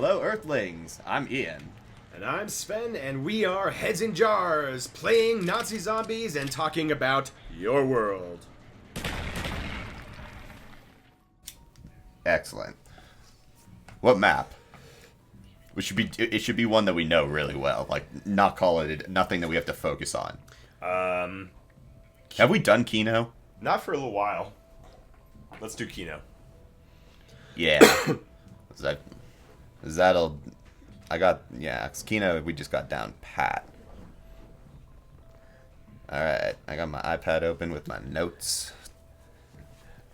Hello, Earthlings. I'm Ian. And I'm Sven, and we are Heads in Jars, playing Nazi zombies and talking about your world. Excellent. What map? It should be one that we know really well. Like, not call it nothing that we have to focus on. Have we done Kino? Not for a little while. Let's do Kino. Yeah. Cause Kino we just got down pat. Alright, I got my iPad open with my notes.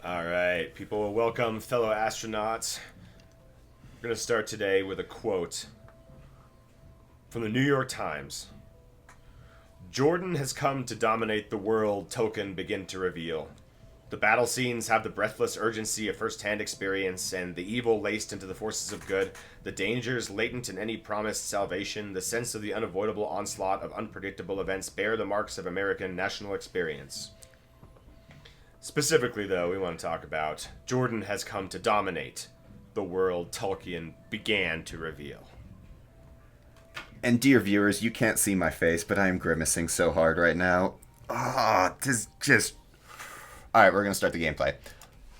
Alright, people, welcome, fellow astronauts. We're going to start today with a quote from the New York Times. Jordan has come to dominate the world, Tolkien begin to reveal. The battle scenes have the breathless urgency of first-hand experience, and the evil laced into the forces of good, the dangers latent in any promised salvation, the sense of the unavoidable onslaught of unpredictable events bear the marks of American national experience. Specifically, though, we want to talk about Jordan has come to dominate the world Tolkien began to reveal. And dear viewers, you can't see my face, but I am grimacing so hard right now. Just... Alright, we're going to start the gameplay.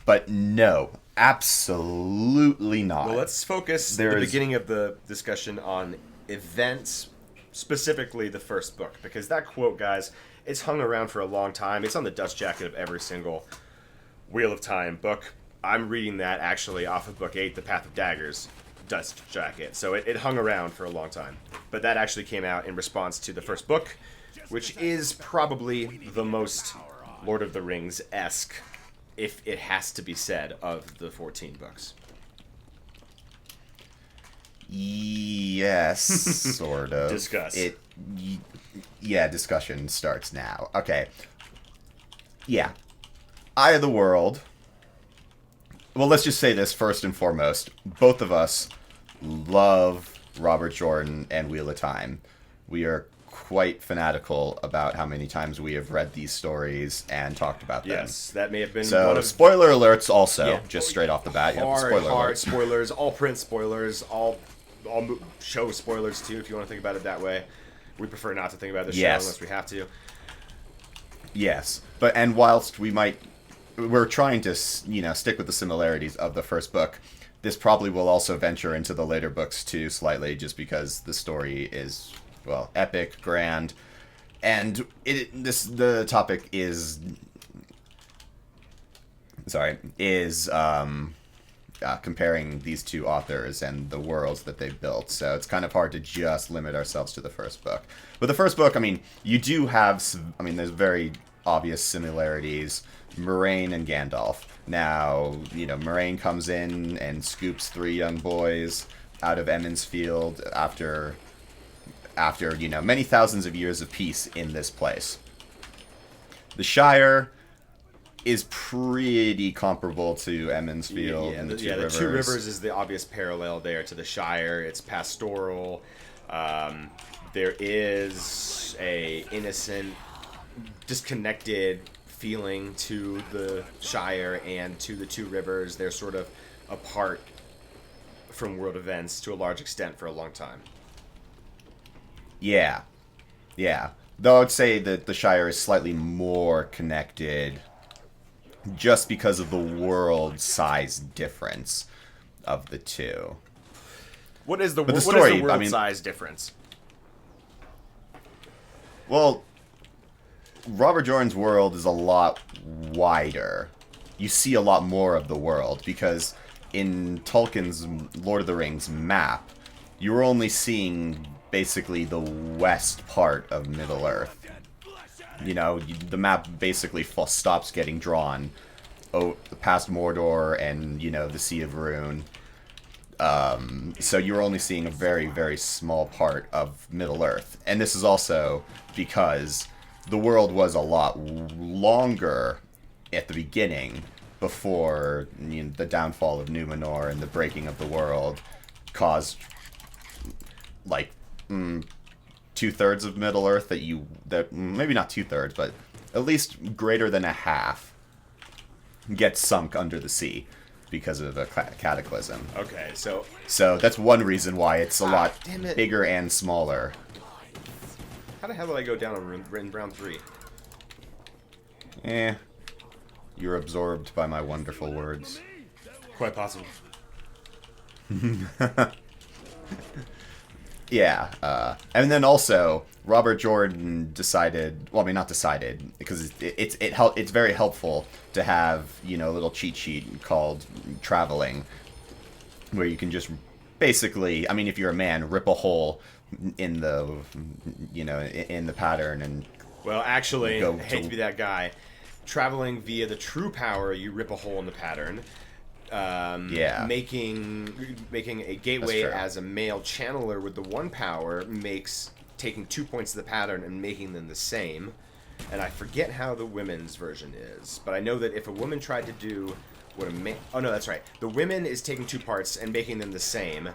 But no, absolutely not. Well, let's focus the beginning of the discussion on events, specifically the first book. Because that quote, guys, it's hung around for a long time. It's on the dust jacket of every single Wheel of Time book. I'm reading that actually off of book 8, The Path of Daggers, dust jacket. So it hung around for a long time. But that actually came out in response to the first book, which is probably the most Lord of the Rings-esque, if it has to be said, of the 14 books. Yes, sort of. Discuss. Discussion starts now. Okay. Yeah. Eye of the World. Well, let's just say this first and foremost. Both of us love Robert Jordan and Wheel of Time. We are quite fanatical about how many times we have read these stories and talked about them. Yes, that may have been so one of... spoiler alerts also, just straight off the bat. Hard spoilers, all print spoilers, all show spoilers too, if you want to think about it that way. We prefer not to think about the show unless we have to. Yes, and whilst we're trying to, stick with the similarities of the first book, this probably will also venture into the later books too, slightly, just because the story is, well, epic, grand, and the topic is comparing these two authors and the worlds that they've built. So it's kind of hard to just limit ourselves to the first book. But the first book, you do have, there's very obvious similarities. Moraine and Gandalf. Now, Moraine comes in and scoops 3 young boys out of Emond's Field after many thousands of years of peace in this place. The Shire is pretty comparable to Emond's Field and the Two Rivers. The Two Rivers is the obvious parallel there to the Shire. It's pastoral. There is a innocent, disconnected feeling to the Shire and to the Two Rivers. They're sort of apart from world events to a large extent for a long time. Yeah. Though I'd say that the Shire is slightly more connected just because of the world size difference of the two. What is the world size difference? Well, Robert Jordan's world is a lot wider. You see a lot more of the world, because in Tolkien's Lord of the Rings map, you're only seeing basically the west part of Middle-earth. The map basically stops getting drawn past Mordor and, the Sea of Rune. So you're only seeing a very, very small part of Middle-earth. And this is also because the world was a lot longer at the beginning, before the downfall of Numenor and the breaking of the world caused, 2/3 of Middle-earth that maybe not 2/3, but at least greater than a half gets sunk under the sea. because of a cataclysm. Okay, so that's one reason why it's a lot damn it. bigger and smaller. How the hell did I go down in round 3? You're absorbed by my wonderful words. Quite possible. Yeah, and then also Robert Jordan decided. Well, I mean, not decided, because it's very helpful to have, you know, a little cheat sheet called traveling, where you can just basically, I mean, if you're a man, rip a hole in the, you know, in the pattern and. Well, actually, I hate to be that guy. Traveling via the true power, you rip a hole in the pattern. Making a gateway as a male channeler with the 1 power makes taking 2 points of the pattern and making them the same. And I forget how the women's version is, but I know that if a woman tried to do what a man... Oh, no, that's right. The women is taking 2 parts and making them the same.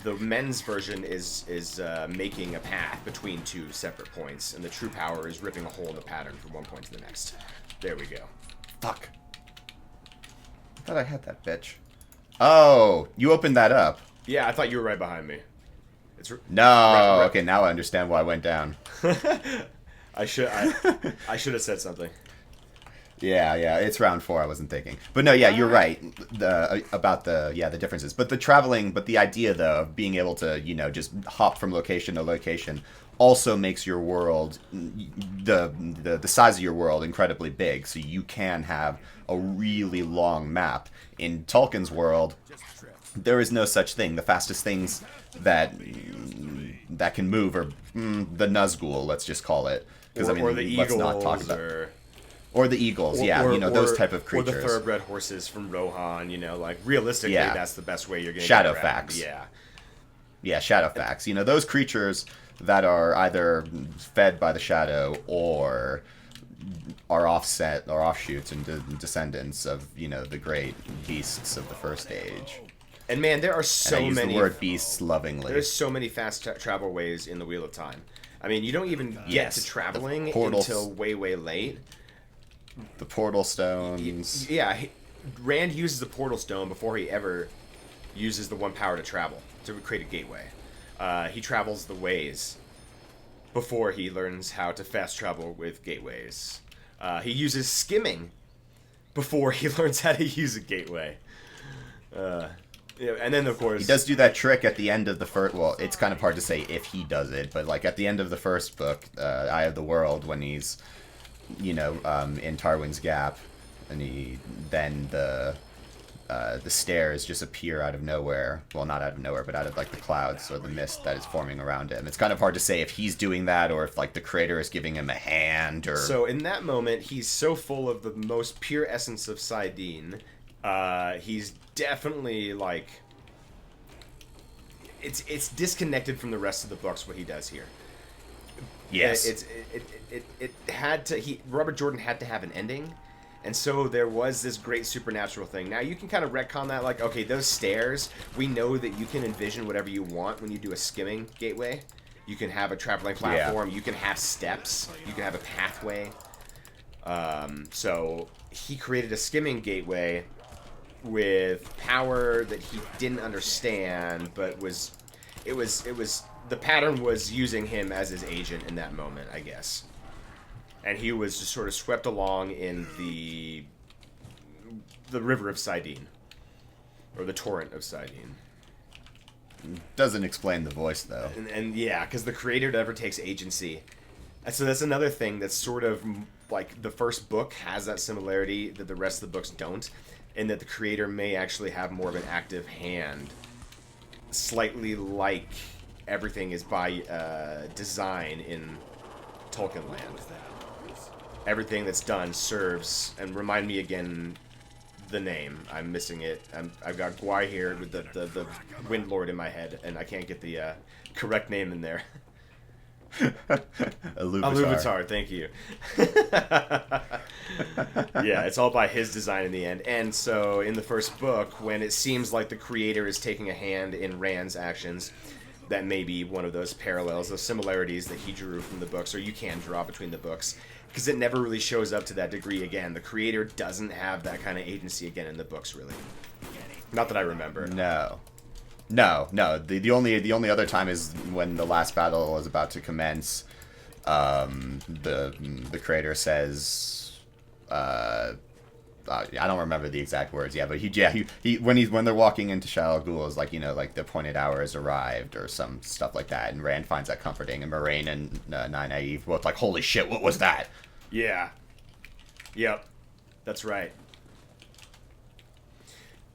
The men's version is making a path between 2 separate points, and the true power is ripping a hole in the pattern from 1 point to the next. There we go. Fuck. I thought I had that bitch. Oh, you opened that up. Yeah, I thought you were right behind me. No. Okay, now I understand why I went down. I should have said something. Yeah, it's round 4. I wasn't thinking, but no, yeah, you're right about the differences. But the idea though of being able to, you know, just hop from location to location also makes your world, the size of your world, incredibly big. So you can have a really long map. In Tolkien's world, there is no such thing. The fastest things that can move are the Nazgul, let's just call it, because I mean, or the let's eagles, not talk about. Or the eagles, you know, those type of creatures. Or the thoroughbred horses from Rohan, you know, like, realistically, that's the best way you're going to Shadowfax. Yeah, Shadowfax. You know, those creatures that are either fed by the shadow or are offset or offshoots and descendants of, you know, the great beasts of the First Age. And man, there are so and I use many... the word beasts lovingly. There's so many fast travel ways in the Wheel of Time. I mean, you don't even get to traveling until way, way late. The portal stones. Yeah, Rand uses the portal stone before he ever uses the 1 power to travel, to create a gateway. He travels the ways before he learns how to fast travel with gateways. He uses skimming before he learns how to use a gateway. And then, of course... He does do that trick at the end of the first... Well, it's kind of hard to say if he does it, but like at the end of the first book, Eye of the World, when he's... you know, in Tarwin's Gap, and the stairs just appear out of nowhere. Well, not out of nowhere, but out of like the clouds or the mist that is forming around him. It's kind of hard to say if he's doing that or if like the creator is giving him a hand or. So in that moment, he's so full of the most pure essence of Saidin. He's definitely like. It's disconnected from the rest of the books what he does here. Yes. Robert Jordan had to have an ending, and so there was this great supernatural thing. Now you can kind of retcon that, like, okay, those stairs, we know that you can envision whatever you want when you do a skimming gateway. You can have a traveling platform, you can have steps, you can have a pathway. So he created a skimming gateway with power that he didn't understand, but it was the pattern was using him as his agent in that moment, I guess. And he was just sort of swept along in the river of Saidin, or the torrent of Saidin. Doesn't explain the voice though. And yeah, because the creator never takes agency. And so that's another thing that's sort of like the first book has that similarity that the rest of the books don't, in that the creator may actually have more of an active hand, slightly like everything is by design in Tolkien land. Everything that's done serves, and remind me again the name. I'm missing it. I've got Gwai here with the Wind Lord in my head, and I can't get the correct name in there. Iluvatar, thank you. Yeah, it's all by his design in the end. And so in the first book, when it seems like the creator is taking a hand in Rand's actions, that may be one of those parallels, those similarities that he drew from the books, or you can draw between the books, because it never really shows up to that degree again. The creator doesn't have that kind of agency again in the books, really. Not that I remember. No. The only other time is when the last battle is about to commence. The creator says, I don't remember the exact words. Yeah, but he when they're walking into Shal Ghul is like, like the appointed hour has arrived or some stuff like that, and Rand finds that comforting, and Moraine and Nynaeve both like, holy shit, what was that? Yeah. Yep. That's right.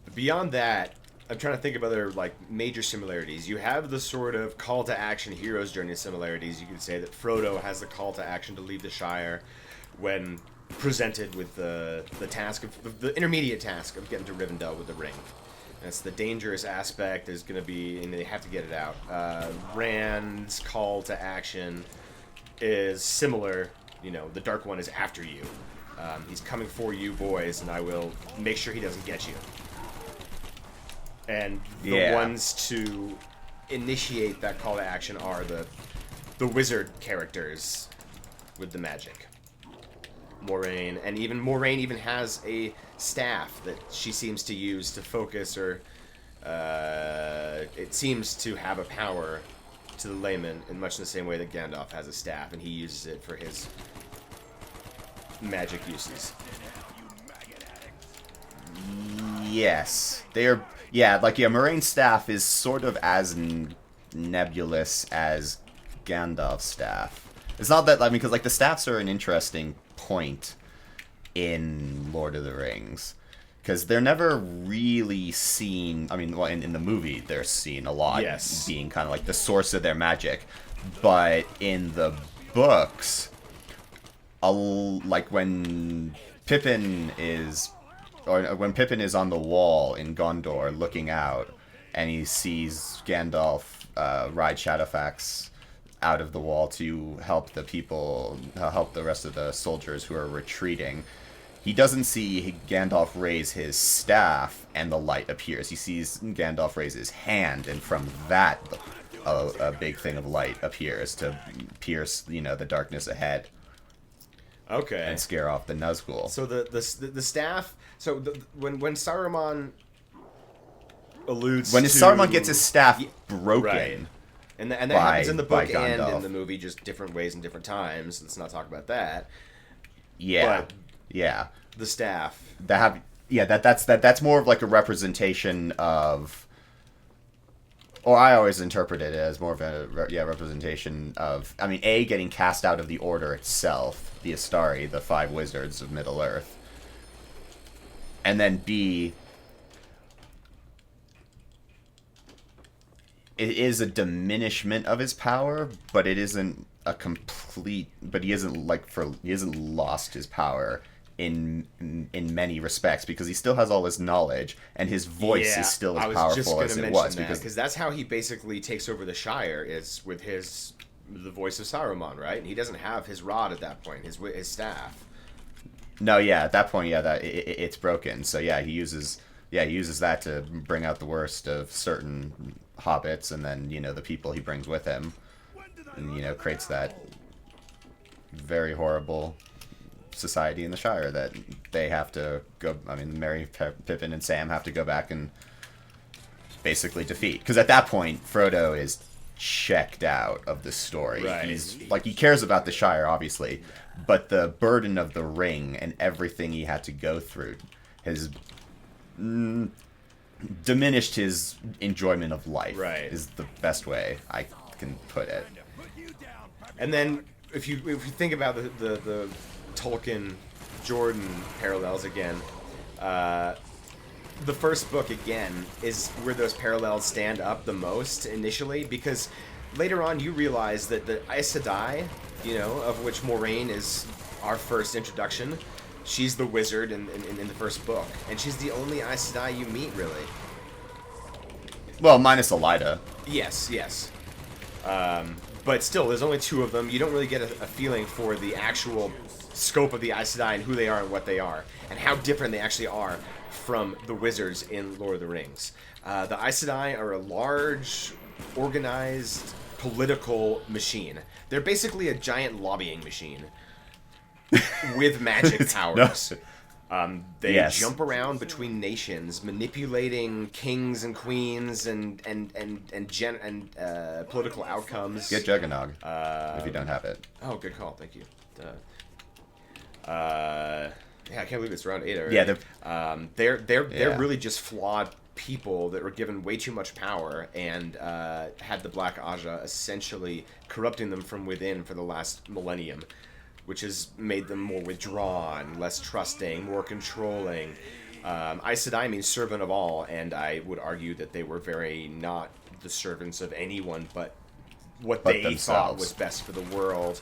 But beyond that, I'm trying to think of other like major similarities. You have the sort of call to action hero's journey similarities. You could say that Frodo has the call to action to leave the Shire when presented with the task of the intermediate task of getting to Rivendell with the ring. That's the dangerous aspect. There's going to be, and they have to get it out. Rand's call to action is similar. The Dark One is after you. He's coming for you, boys, and I will make sure he doesn't get you. And the ones to initiate that call to action are the wizard characters with the magic. Moraine even has a staff that she seems to use to focus, or it seems to have a power to the layman in much the same way that Gandalf has a staff, and he uses it for his magic uses. Yes, Moraine's staff is sort of as nebulous as Gandalf's staff. It's not that, because the staffs are an interesting point in Lord of the Rings, because they're never really seen. In the movie they're seen a lot, being kind of like the source of their magic, but in the books, when Pippin is on the wall in Gondor looking out, and he sees Gandalf ride Shadowfax out of the wall to help the rest of the soldiers who are retreating, he doesn't see Gandalf raise his staff and the light appears. He sees Gandalf raise his hand, and from that, a big thing of light appears to pierce, the darkness ahead. Okay. And scare off the Nazgul. So the staff. So when Saruman alludes when to... Saruman gets his staff broken. Right. And that happens in the book and in the movie, just different ways and different times. Let's not talk about that. Yeah. But the staff. That's more of like a representation of... Or I always interpret it as more of a representation of... A, getting cast out of the Order itself, the Astari, the 5 wizards of Middle-earth. And then B... It is a diminishment of his power, but it isn't a complete... But he hasn't lost his power in many respects, because he still has all his knowledge, and his voice is still as powerful as it was. Because that's how he basically takes over the Shire, is with the voice of Saruman, right? And he doesn't have his rod at that point, his staff. No, at that point, it's broken. So he uses that to bring out the worst of certain hobbits, and then the people he brings with him, and creates that very horrible society in the Shire that they have to go... Merry, Pippin, and Sam have to go back and basically defeat. Because at that point, Frodo is checked out of the story. Right. He's he cares about the Shire, obviously, but the burden of the ring and everything he had to go through has diminished his enjoyment of life. Right. Is the best way I can put it. And then if you think about the Tolkien Jordan parallels again, the first book again is where those parallels stand up the most initially, because later on you realize that the Aes Sedai, of which Moraine is our first introduction, she's the wizard in the first book, and she's the only Aes Sedai you meet, really. Well, minus Elida. Yes. But still, there's only 2 of them. You don't really get a feeling for the actual scope of the Aes Sedai and who they are and what they are, and how different they actually are from the wizards in Lord of the Rings. The Aes Sedai are a large, organized, political machine. They're basically a giant lobbying machine with magic powers. They Yes. jump around between nations, manipulating kings and queens and political outcomes. Get Juggernog if you don't have it. Oh, good call. Thank you. Yeah, I can't believe it's round 8 already. Yeah, they're really just flawed people that were given way too much power and had the Black Aja essentially corrupting them from within for the last millennium, which has made them more withdrawn, less trusting, more controlling. Aes Sedai means servant of all, and I would argue that they were very not the servants of anyone but what they themselves. thought was best for the world,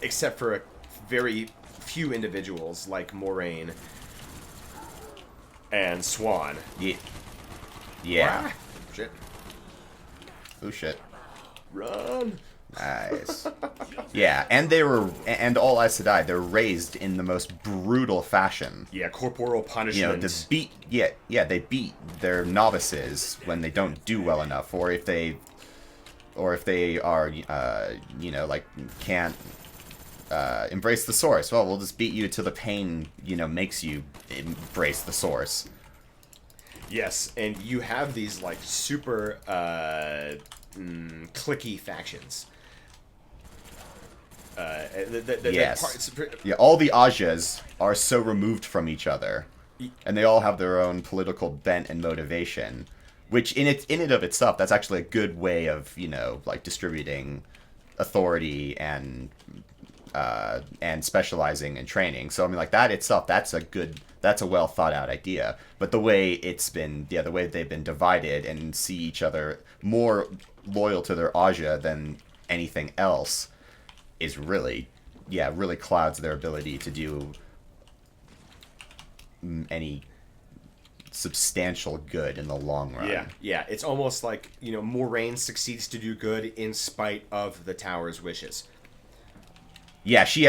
except for a very few individuals like Moraine and Swan. Yeah. Ah, shit. Oh shit. Run. Nice. Yeah, and all Aes Sedai, they're raised in the most brutal fashion. Yeah, corporal punishment. They beat their novices when they don't do well enough, or if they are, can't embrace the source. Well, we'll just beat you till the pain, makes you embrace the source. Yes, and you have these like super cliquey factions. Yes. All the Ajas are so removed from each other, and they all have their own political bent and motivation, which in and of itself, that's actually a good way of, distributing authority and specializing and training. So I mean, like that itself, that's a well thought out idea. But the way the way they've been divided and see each other more loyal to their Aja than anything else is really clouds their ability to do any substantial good in the long run. Yeah. It's almost like, Moraine succeeds to do good in spite of the Tower's wishes. Yeah, she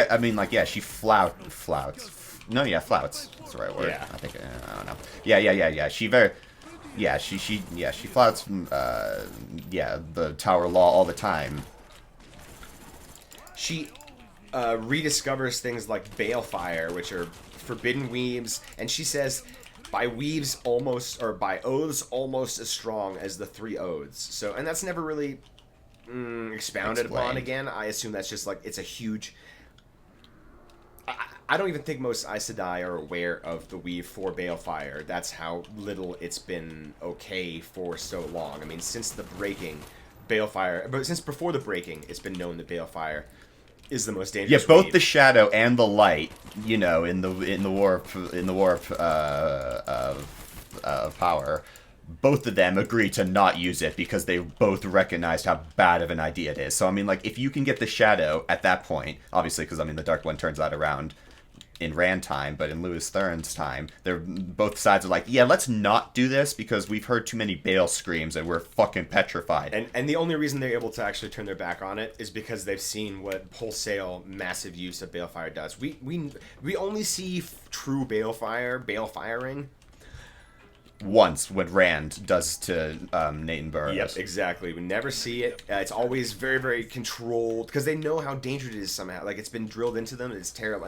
flouts. No, yeah, flouts. That's the right word. Yeah. I think, I don't know. Yeah. She flouts, the Tower law all the time. She rediscovers things like balefire, which are forbidden weaves, and she says, by weaves almost, or by oaths almost as strong as the 3 oaths. So, and that's never really expounded upon again. I assume that's just like, it's a huge... I don't even think most Aes Sedai are aware of the weave for balefire. That's how little it's been okay for so long. I mean, since the breaking, balefire... But since before the breaking, it's been known that balefire is the most dangerous. Yeah, both weave. the shadow and the light, in the warp of power, both of them agree to not use it because they both recognized how bad of an idea it is. So I mean, like, if you can get the shadow at that point, obviously, because I mean the Dark One turns that around in Rand time, but in Lewis Thurn's time, they're both sides are like, yeah, let's not do this because we've heard too many Bale screams and we're fucking petrified. And the only reason they're able to actually turn their back on it is because they've seen what wholesale massive use of balefire does. We only see true balefiring once when Rand does to Nathan Burroughs. Yep, exactly. We never see it. It's always very, very controlled because they know how dangerous it is somehow. Like, it's been drilled into them. It's terrible.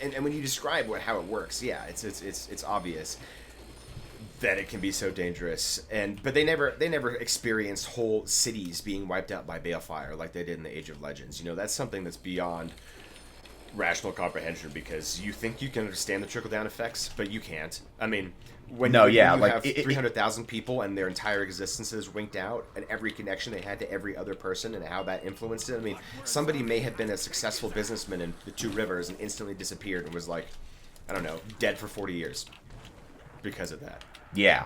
And when you describe how it works, yeah, it's obvious that it can be so dangerous. But they never experienced whole cities being wiped out by balefire like they did in the Age of Legends. That's something that's beyond rational comprehension because you think you can understand the trickle-down effects, but you can't. I mean, when you have 300,000 people and their entire existences winked out and every connection they had to every other person and how that influenced it. I mean, somebody may have been a successful businessman in the Two Rivers and instantly disappeared and was like, I don't know, dead for 40 years because of that. Yeah.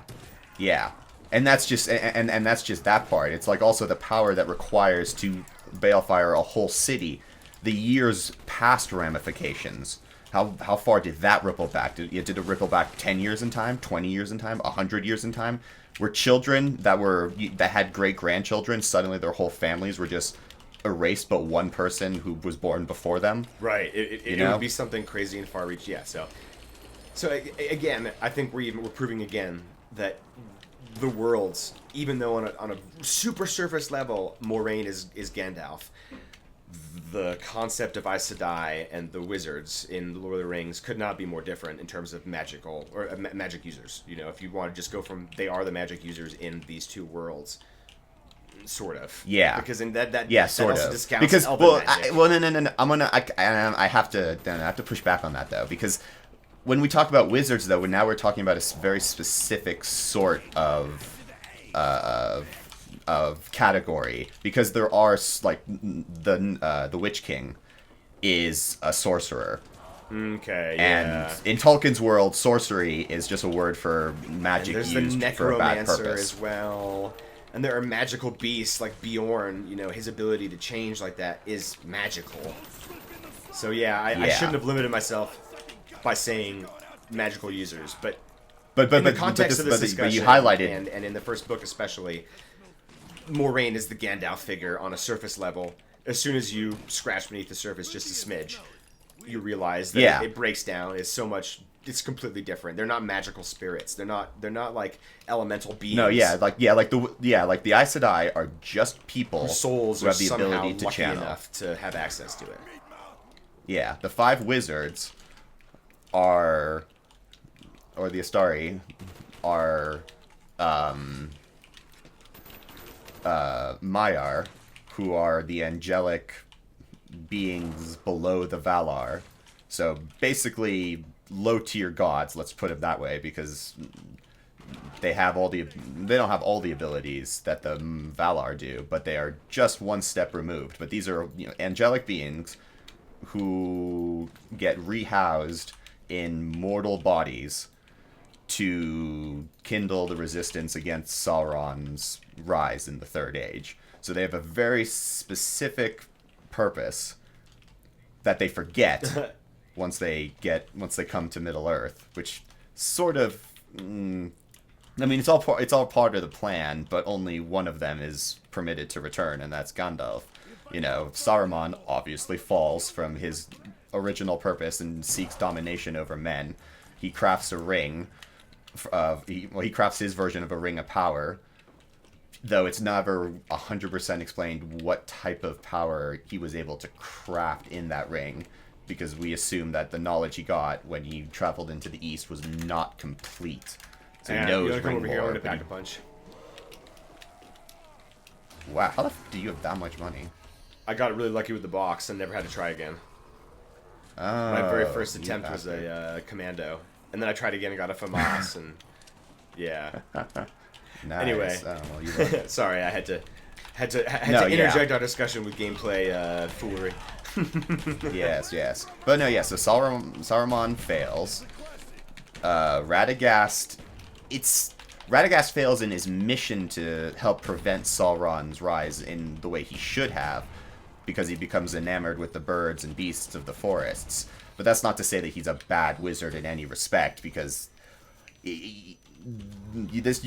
And that's just and that's just that part. It's like also the power that requires to balefire a whole city, the years past ramifications. How far did that ripple back? Did it ripple back 10 years in time, 20 years in time, 100 years in time? Were children that had great-grandchildren, suddenly their whole families were just erased but one person who was born before them? Right. It would be something crazy and far-reaching. Yeah, so again, I think we're proving again that the worlds, even though on a super surface level, Moraine is Gandalf, the concept of Aes Sedai and the wizards in The Lord of the Rings could not be more different in terms of magical or magic users. You know, if you want to just go from they are the magic users in these two worlds, sort of. Yeah. Because in that sort also of. discounts Because elven magic. no. I have to push back on that though, because when we talk about wizards though, now we're talking about a very specific sort of category, because there are like the Witch King is a sorcerer. Okay, yeah. And in Tolkien's world, sorcery is just a word for magic and there's used the for a bad necromancer purpose. as well. And there are magical beasts like Bjorn, you know, his ability to change like that is magical. So yeah, I shouldn't have limited myself by saying magical users, but in the context of this discussion, you highlighted, and in the first book especially, Moraine is the Gandalf figure on a surface level. As soon as you scratch beneath the surface just a smidge, you realize that it breaks down. It's so much. It's completely different. They're not magical spirits. They're not like elemental beings. No, like the Aes Sedai are just people whose souls who are have the somehow ability to lucky channel. enough to have access to it. Yeah, the 5 wizards are, or the Astari are, Maiar, who are the angelic beings below the Valar. So basically low-tier gods, let's put it that way, because they don't have all the abilities that the Valar do, but they are just one step removed. But these are, you know, angelic beings who get rehoused in mortal bodies to kindle the resistance against Sauron's rise in the Third Age. So they have a very specific purpose that they forget once they come to Middle Earth, which sort of, I mean, it's all part of the plan, but only one of them is permitted to return, and that's Gandalf. You know, Saruman obviously falls from his original purpose and seeks domination over men. He crafts a ring. He crafts his version of a ring of power, though it's never 100% explained what type of power he was able to craft in that ring, because we assume that the knowledge he got when he traveled into the East was not complete. So he knows you come ring over here, I'm lore. gonna pack a punch. Wow, how the f do you have that much money? I got really lucky with the box and never had to try again. Oh, My very first attempt was a commando, and then I tried again and got a FAMAS, and yeah. Nice. Anyway, Oh, well, you won. sorry, I had to No, interject our discussion with gameplay foolery. yes. But no, yeah, so Saruman fails. Radagast fails in his mission to help prevent Sauron's rise in the way he should have, because he becomes enamored with the birds and beasts of the forests. But that's not to say that he's a bad wizard in any respect, because you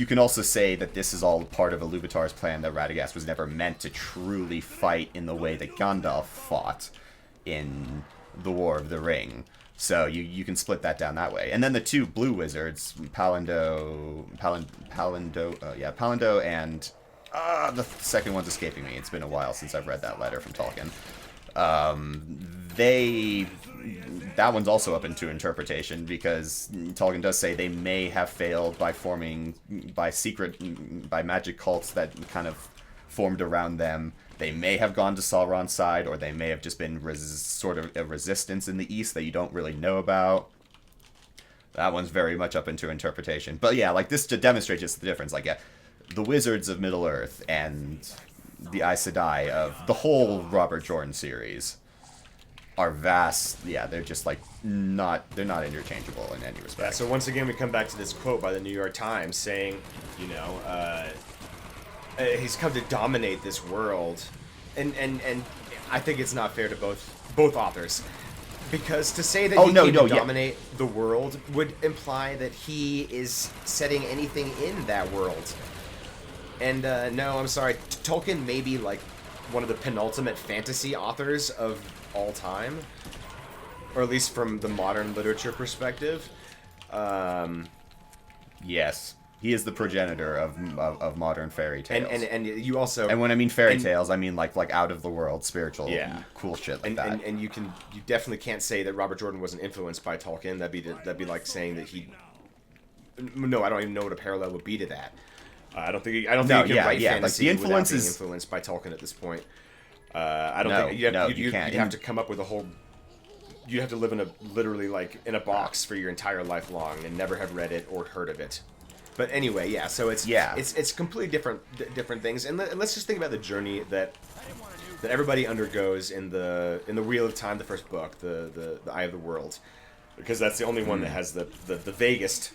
can also say that this is all part of Iluvatar's plan, that Radagast was never meant to truly fight in the way that Gandalf fought in the War of the Ring. So you can split that down that way. And then the 2 blue wizards, Palindo, and the second one's escaping me. It's been a while since I've read that letter from Tolkien. That one's also up into interpretation, because Tolkien does say they may have failed by magic cults that kind of formed around them. They may have gone to Sauron's side, or they may have just been sort of a resistance in the East that you don't really know about. That one's very much up into interpretation. But yeah, like, this to demonstrate just the difference. Like, yeah, the wizards of Middle Earth and the Aes Sedai of the whole Robert Jordan series are vast. Yeah, they're just like they're not interchangeable in any respect. Yeah, so once again we come back to this quote by the New York Times saying, you know, he's come to dominate this world, and I think it's not fair to both authors, because to say that he came to dominate the world would imply that he is setting anything in that world. And no, I'm sorry, Tolkien may be like one of the penultimate fantasy authors of all time, or at least from the modern literature perspective. Yes. He is the progenitor of modern fairy tales. And you also... And when I mean fairy tales, I mean like out of the world, spiritual, cool shit like that. And you definitely can't say that Robert Jordan wasn't influenced by Tolkien. That'd be like saying that he... No, I don't even know what a parallel would be to that. I don't think you can write fantasy like the influence without being is influenced by Tolkien at this point. I don't think you'd have to come up with a whole... You'd have to live literally in a box for your entire life long and never have read it or heard of it. But anyway, yeah. So it's completely different things, and let's just think about the journey that everybody undergoes in the Wheel of Time, the first book, the Eye of the World, because that's the only one that has the vaguest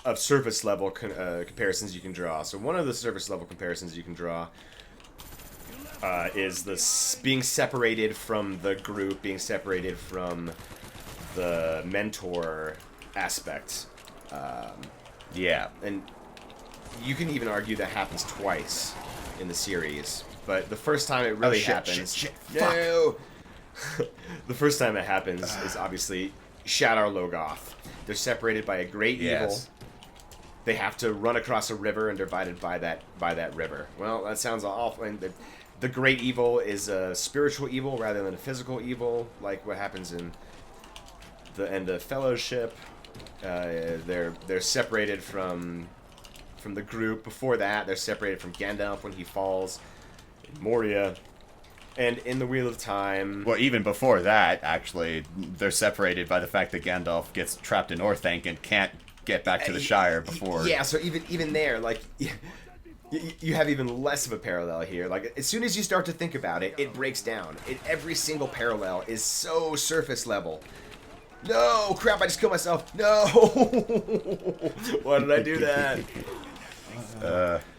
of surface level comparisons you can draw. So one of the surface level comparisons you can draw is this being separated from the group, being separated from the mentor aspect. Yeah. And you can even argue that happens twice in the series. But the first time it really happens... No! The first time it happens is obviously Shadar Logoth. They're separated by a great evil. They have to run across a river and divided by that river. Well, that sounds awful. And the great evil is a spiritual evil rather than a physical evil, like what happens in the end of Fellowship. They're separated from the group. Before that, they're separated from Gandalf when he falls in Moria. And in the Wheel of Time... Well, even before that, actually, they're separated by the fact that Gandalf gets trapped in Orthanc and can't get back to the Shire before... Yeah, so even there, like... You have even less of a parallel here. Like, as soon as you start to think about it, it breaks down. Every single parallel is so surface level. No! Crap, I just killed myself. No! Why did I do that?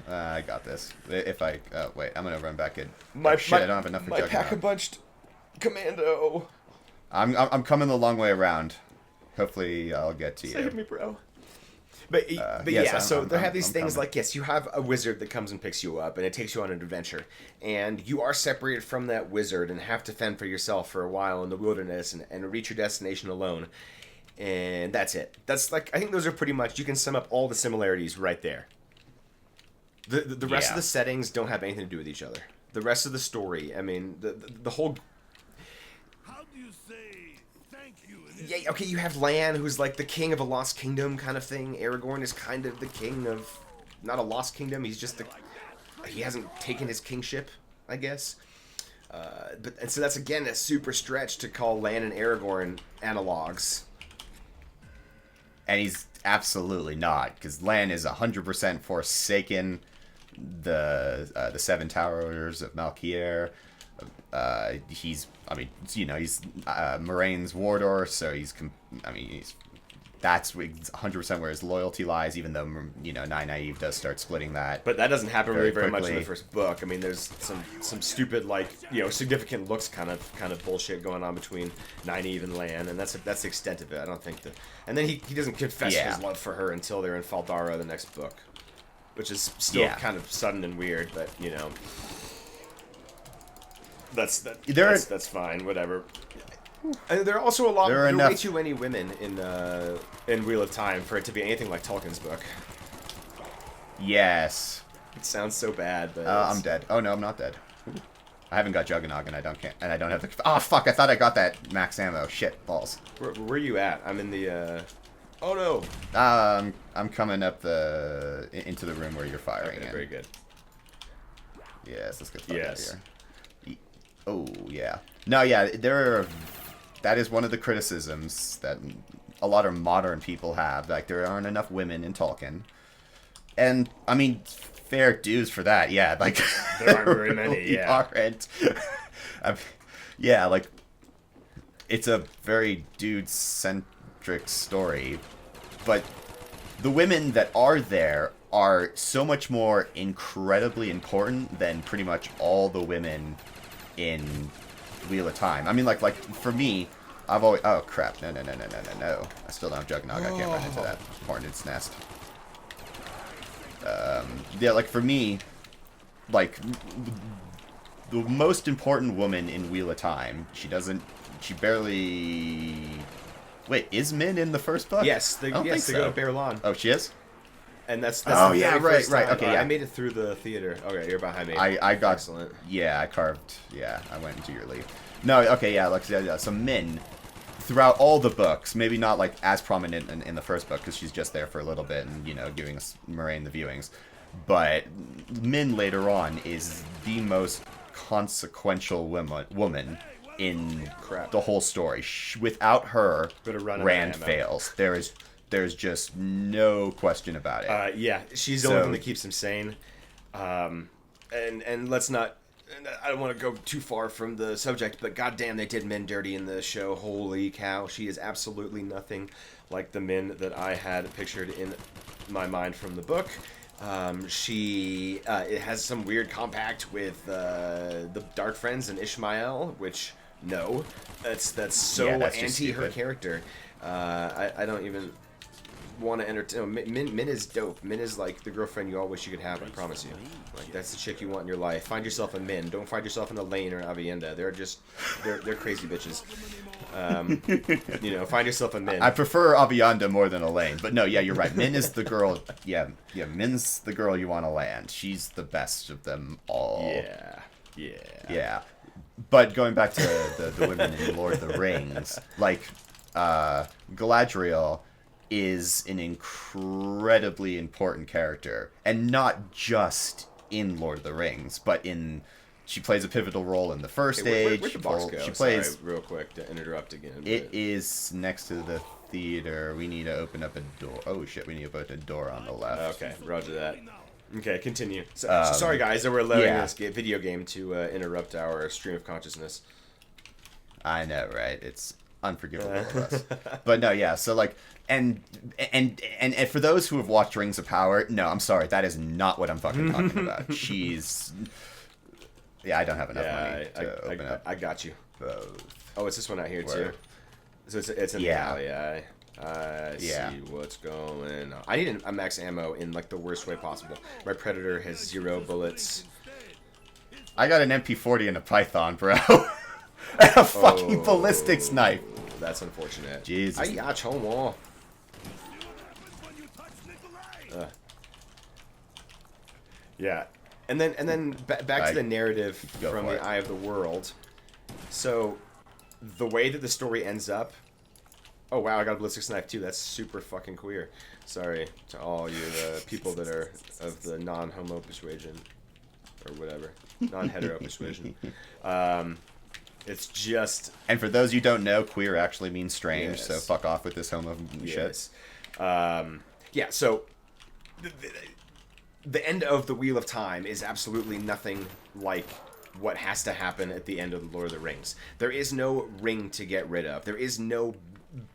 I got this. If I... wait, I'm gonna run back in. I don't have enough for my pack-a-punched commando. I'm coming the long way around. Hopefully, I'll get to you. Save me, bro. But yes, yeah, so there have these things coming. Like, yes, you have a wizard that comes and picks you up, and it takes you on an adventure. And you are separated from that wizard and have to fend for yourself for a while in the wilderness and reach your destination alone. And that's it. That's like, I think those are pretty much, you can sum up all the similarities right there. The rest of the settings don't have anything to do with each other. The rest of the story, I mean, the whole... How do you say thank you? Yeah, okay, you have Lan, who's like the king of a lost kingdom kind of thing. Aragorn is kind of the king of, not a lost kingdom, he's just he hasn't taken his kingship, I guess. And so that's, again, a super stretch to call Lan and Aragorn analogs. And he's absolutely not, because Lan is 100% forsaken the Seven Towers of Malkier. He's Moraine's Wardor, so that's 100% where his loyalty lies, even though, Nynaeve does start splitting that. But that doesn't happen very much in the first book. I mean, there's some stupid, significant looks kind of bullshit going on between Nynaeve and Lan, and that's the extent of it. I don't think that... And then he doesn't confess his love for her until they're in Faldara, the next book. Which is still kind of sudden and weird, but, that's fine, whatever. And there are also there are way too many women in Wheel of Time for it to be anything like Tolkien's book. Yes. It sounds so bad, but I'm dead. Oh no, I'm not dead. I haven't got Juggernog, and I don't have the... Oh fuck! I thought I got that max ammo. Shit, balls. Where are you at? I'm in the. Oh no. I'm coming up into the room where you're firing. Okay, very good. Yes, let's get the fuck out of here. Oh yeah. No, yeah. That is one of the criticisms that a lot of modern people have. Like, there aren't enough women in Tolkien, and I mean, fair dues for that. Yeah, like there aren't very many. Yeah. Aren't. Yeah, like it's a very dude-centric story, but the women that are there are so much more incredibly important than pretty much all the women in Wheel of Time. I mean, like for me, I've always... Oh, crap. No. I still don't have Juggernog. I can't run into that hornet's nest. Yeah, like, for me, like, the most important woman in Wheel of Time, she barely... Wait, is Min in the first book? Yes, they go to Bear Lawn. Oh, she is? And that's Oh, the yeah, very right, first right, time. okay, Alright, yeah. I made it through the theater. Okay, you're behind me. I got... Excellent. Yeah, I carved... Yeah, I went into your lead. No, okay, yeah, like, so Min, throughout all the books, maybe not, like, as prominent in the first book, because she's just there for a little bit and, you know, giving us Moraine the viewings, but Min later on is the most consequential woman in the whole story. Without her, Rand fails. There's just no question about it. Yeah, she's the only thing that keeps him sane. And let's not... I don't want to go too far from the subject, but goddamn, they did Min dirty in the show. Holy cow, she is absolutely nothing like the Min that I had pictured in my mind from the book. She it has some weird compact with the Dark Friends and Ishmael, which no, that's so anti her character. I don't even want to entertain. Min is dope. Min is like the girlfriend you all wish you could have. I promise you. Like that's the chick you want in your life. Find yourself a Min. Don't find yourself in a Lane or an Avienda. They're crazy bitches. You know, find yourself a Min. I prefer Avienda more than Elaine, but no, yeah, you're right. Min is the girl. Yeah, Min's the girl you want to land. She's the best of them all. Yeah. But going back to the women in Lord of the Rings, like Galadriel is an incredibly important character, and not just in Lord of the Rings, but she plays a pivotal role in the first age. Where'd the box go? She plays. Sorry, real quick to interrupt again. It is next to the theater. We need to open up a door. Oh shit! We need to open a door on the left. Okay, roger that. Okay, continue. So, sorry guys that we're allowing this video game to interrupt our stream of consciousness. I know, right? It's unforgivable of us. But no, yeah. So like, and for those who have watched Rings of Power, no, I'm sorry, that is not what I'm fucking talking about. She's. Yeah, I don't have enough money to open up. I got you. Both. Oh, it's this one out here too. So it's in the alley. I see what's going on. I need a max ammo in like the worst way possible. My Predator has 0 bullets. I got an MP40 and a Python, bro. And a fucking ballistics knife. That's unfortunate. Jesus. Yeah. And then back to the narrative from the Eye of the World. So the way that the story ends up. Oh wow, I got a ballistics knife too. That's super fucking queer. Sorry to all you people that are of the non-homo persuasion or whatever, non-hetero persuasion. It's just. And for those you don't know, queer actually means strange. So fuck off with this homo shit. Yeah. So the end of the Wheel of Time is absolutely nothing like what has to happen at the end of the Lord of the Rings. There is no ring to get rid of. There is no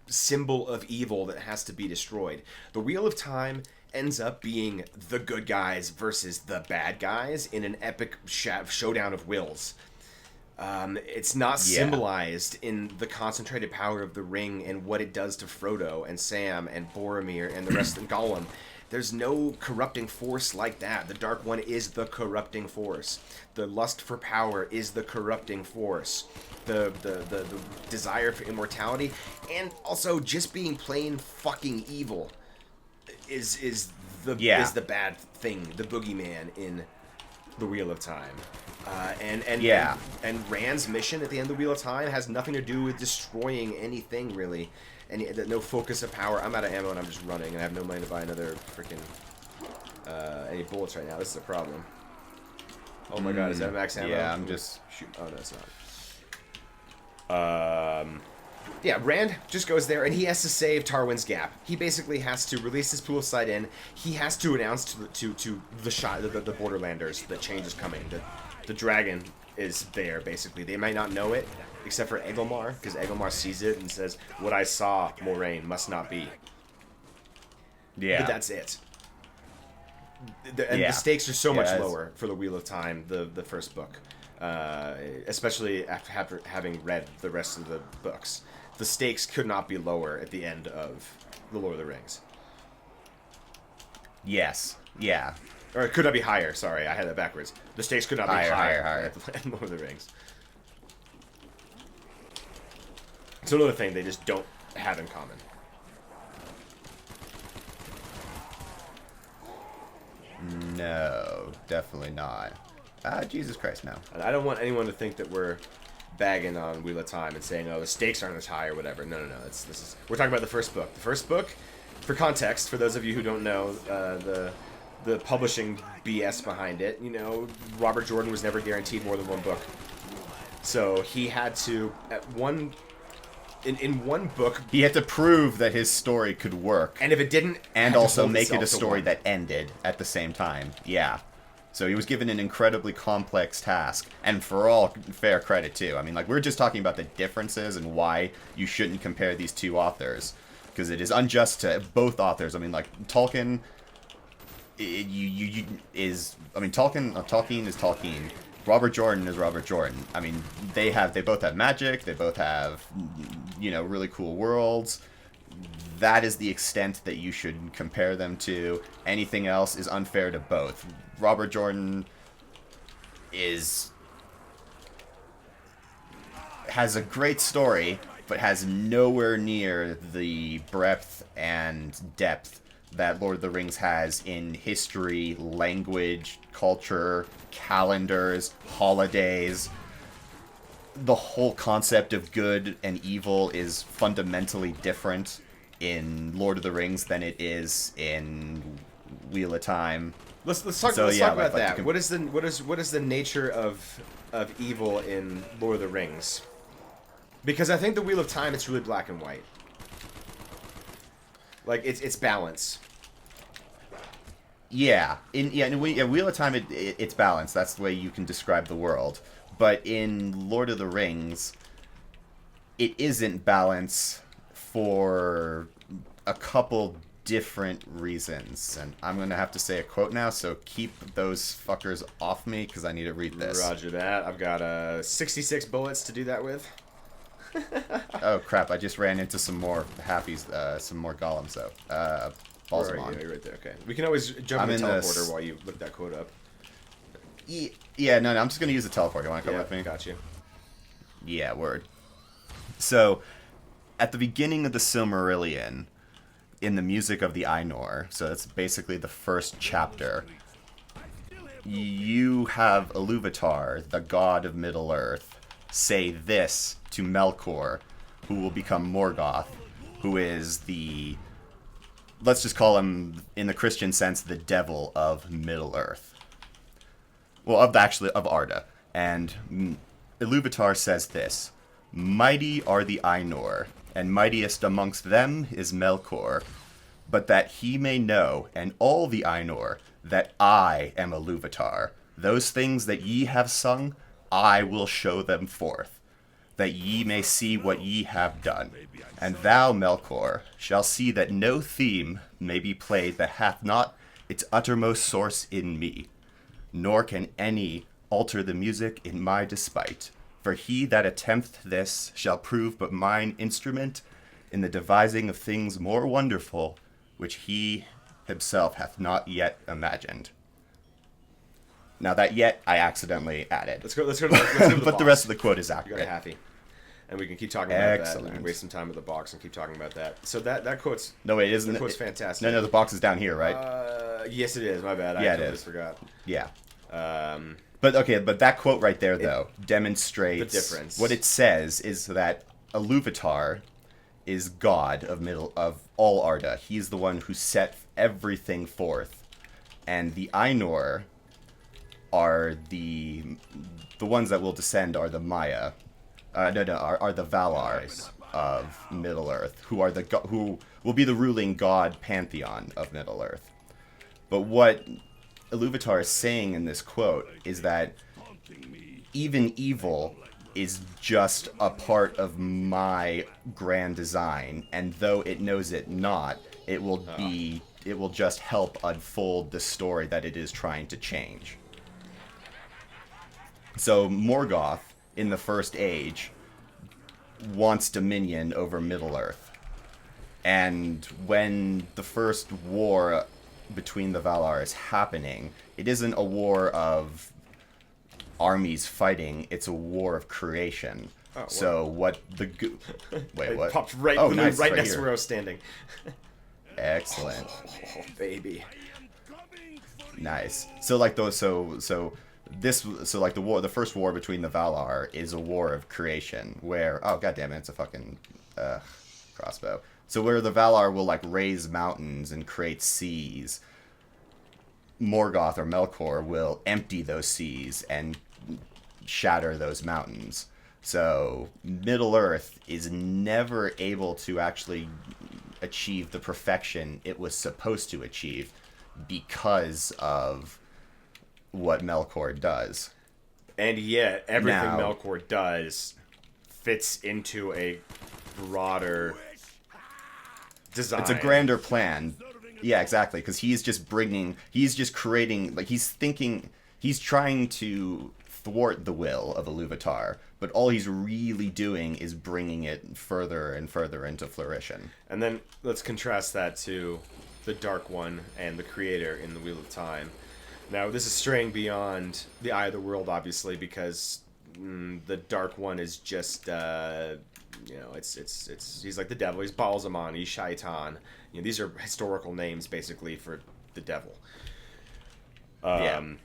symbol of evil that has to be destroyed. The Wheel of Time ends up being the good guys versus the bad guys in an epic showdown of wills. It's not symbolized in the concentrated power of the ring and what it does to Frodo and Sam and Boromir and the rest of Gollum. There's no corrupting force like that. The Dark One is the corrupting force. The lust for power is the corrupting force. The desire for immortality, and also just being plain fucking evil, is the bad thing. The boogeyman in the Wheel of Time. And Rand's mission at the end of the Wheel of Time has nothing to do with destroying anything really. No focus of power. I'm out of ammo and I'm just running, and I have no money to buy another freaking any bullets right now. This is a problem. Oh my god, is that max ammo? Yeah, I'm just shoot. Oh no, it's not. Yeah, Rand just goes there and he has to save Tarwin's Gap. He basically has to release his pool of sight in. He has to announce to the Borderlanders that change is coming. That the dragon is there. Basically, they might not know it, except for Egelmar, because Egelmar sees it and says, "What I saw, Moraine, must not be." Yeah, but that's it. The stakes are so much lower for the Wheel of Time, the first book, especially after having read the rest of the books. The stakes could not be lower at the end of The Lord of the Rings. Yes. Yeah. Or it could not be higher. Sorry, I had that backwards. The stakes could not be higher. At Lord of the Rings. It's another thing they just don't have in common. No, definitely not. Jesus Christ, no. And I don't want anyone to think that we're bagging on Wheel of Time and saying, oh, the stakes aren't as high or whatever. No. We're talking about the first book. The first book, for context, for those of you who don't know, the publishing BS behind it, you know, Robert Jordan was never guaranteed more than one book. So he had to, in one book... He had to prove that his story could work. And if it didn't... And also make it a story that ended at the same time. Yeah. So he was given an incredibly complex task. And for all fair credit, too. I mean, like, we're just talking about the differences and why you shouldn't compare these two authors. Because it is unjust to both authors. I mean, like, Tolkien... Tolkien is Tolkien. Robert Jordan is Robert Jordan. I mean, they both have magic. They both have, you know, really cool worlds. That is the extent that you should compare them to. Anything else is unfair to both. Robert Jordan has a great story, but has nowhere near the breadth and depth that Lord of the Rings has in history, language, culture, calendars, holidays. The whole concept of good and evil is fundamentally different in Lord of the Rings than it is in Wheel of Time. Let's talk about that. What is the nature of evil in Lord of the Rings? Because I think the Wheel of Time, it's really black and white. Like, it's balance. Yeah. In Wheel of Time, it's balance. That's the way you can describe the world. But in Lord of the Rings, it isn't balance for a couple different reasons. And I'm going to have to say a quote now, so keep those fuckers off me, because I need to read this. Roger that. I've got 66 bullets to do that with. Oh, crap. I just ran into some more happies, some more golems, though. Balls Where them are on. you? You're right there. Okay. We can always jump in the teleporter while you look that quote up. Yeah, no, I'm just going to use the teleport. You want to come with me? Got you. Yeah, word. So, at the beginning of the Silmarillion, in the music of the Ainur, so that's basically the first chapter, you have Iluvatar, the god of Middle-earth, say this to Melkor, who will become Morgoth, who is the... let's just call him, in the Christian sense, the devil of Middle-earth. Well, of Arda. And Iluvatar says this: "Mighty are the Ainur, and mightiest amongst them is Melkor, but that he may know, and all the Ainur, that I am Iluvatar. Those things that ye have sung, I will show them forth, that ye may see what ye have done. And thou, Melkor, shall see that no theme may be played that hath not its uttermost source in me. Nor can any alter the music in my despite. For he that attempteth this shall prove but mine instrument in the devising of things more wonderful, which he himself hath not yet imagined." Now that "yet" I accidentally added. Let's go to the but the rest of the quote is You got accurate. a halfy. And we can keep talking about Excellent. that. We can waste some time with the box and keep talking about that. So that quote's... No, wait, isn't that it? quote's fantastic. No, the box is down here, right? Yes, it is. My bad. Yeah, I it totally is. forgot. Yeah. But that quote right there, though, demonstrates... the difference. What it says is that Iluvatar is god of all Arda. He's the one who set everything forth. And the Ainur are the ones that will descend are the Maya. Are the Valar of Middle-earth, who will be the ruling god pantheon of Middle-earth. But what Iluvatar is saying in this quote is that even evil is just a part of my grand design, and though it knows it not, it will just help unfold the story that it is trying to change. So Morgoth, in the First Age, wants dominion over Middle-earth. And when the first war between the Valar is happening, it isn't a war of armies fighting, it's a war of creation. Oh, so what the... Wait, what? It popped right, nice, right next here. to where I was standing. Excellent. Oh, baby. Nice. So like those. The first war between the Valar is a war of creation, where oh god damn it, it's a fucking crossbow. So where the Valar will like raise mountains and create seas, Morgoth or Melkor will empty those seas and shatter those mountains. So Middle Earth is never able to actually achieve the perfection it was supposed to achieve because of what Melkor does. And yet, everything Melkor does fits into a broader design. It's a grander plan. Yeah, exactly. Because he's just creating, like, he's trying to thwart the will of Iluvatar, but all he's really doing is bringing it further and further into fruition. And then let's contrast that to the Dark One and the Creator in the Wheel of Time. Now, this is straying beyond the eye of the world, obviously, because the Dark One is just, he's like the devil. He's Balzaman, he's Shaitan. These are historical names, basically, for the devil. And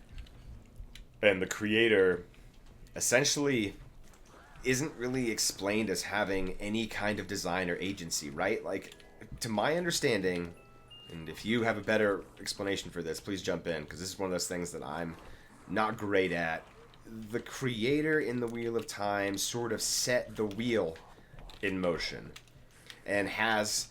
the Creator, essentially, isn't really explained as having any kind of design or agency, right? Like, to my understanding... And if you have a better explanation for this, please jump in, because this is one of those things that I'm not great at. The Creator in the Wheel of Time sort of set the wheel in motion and has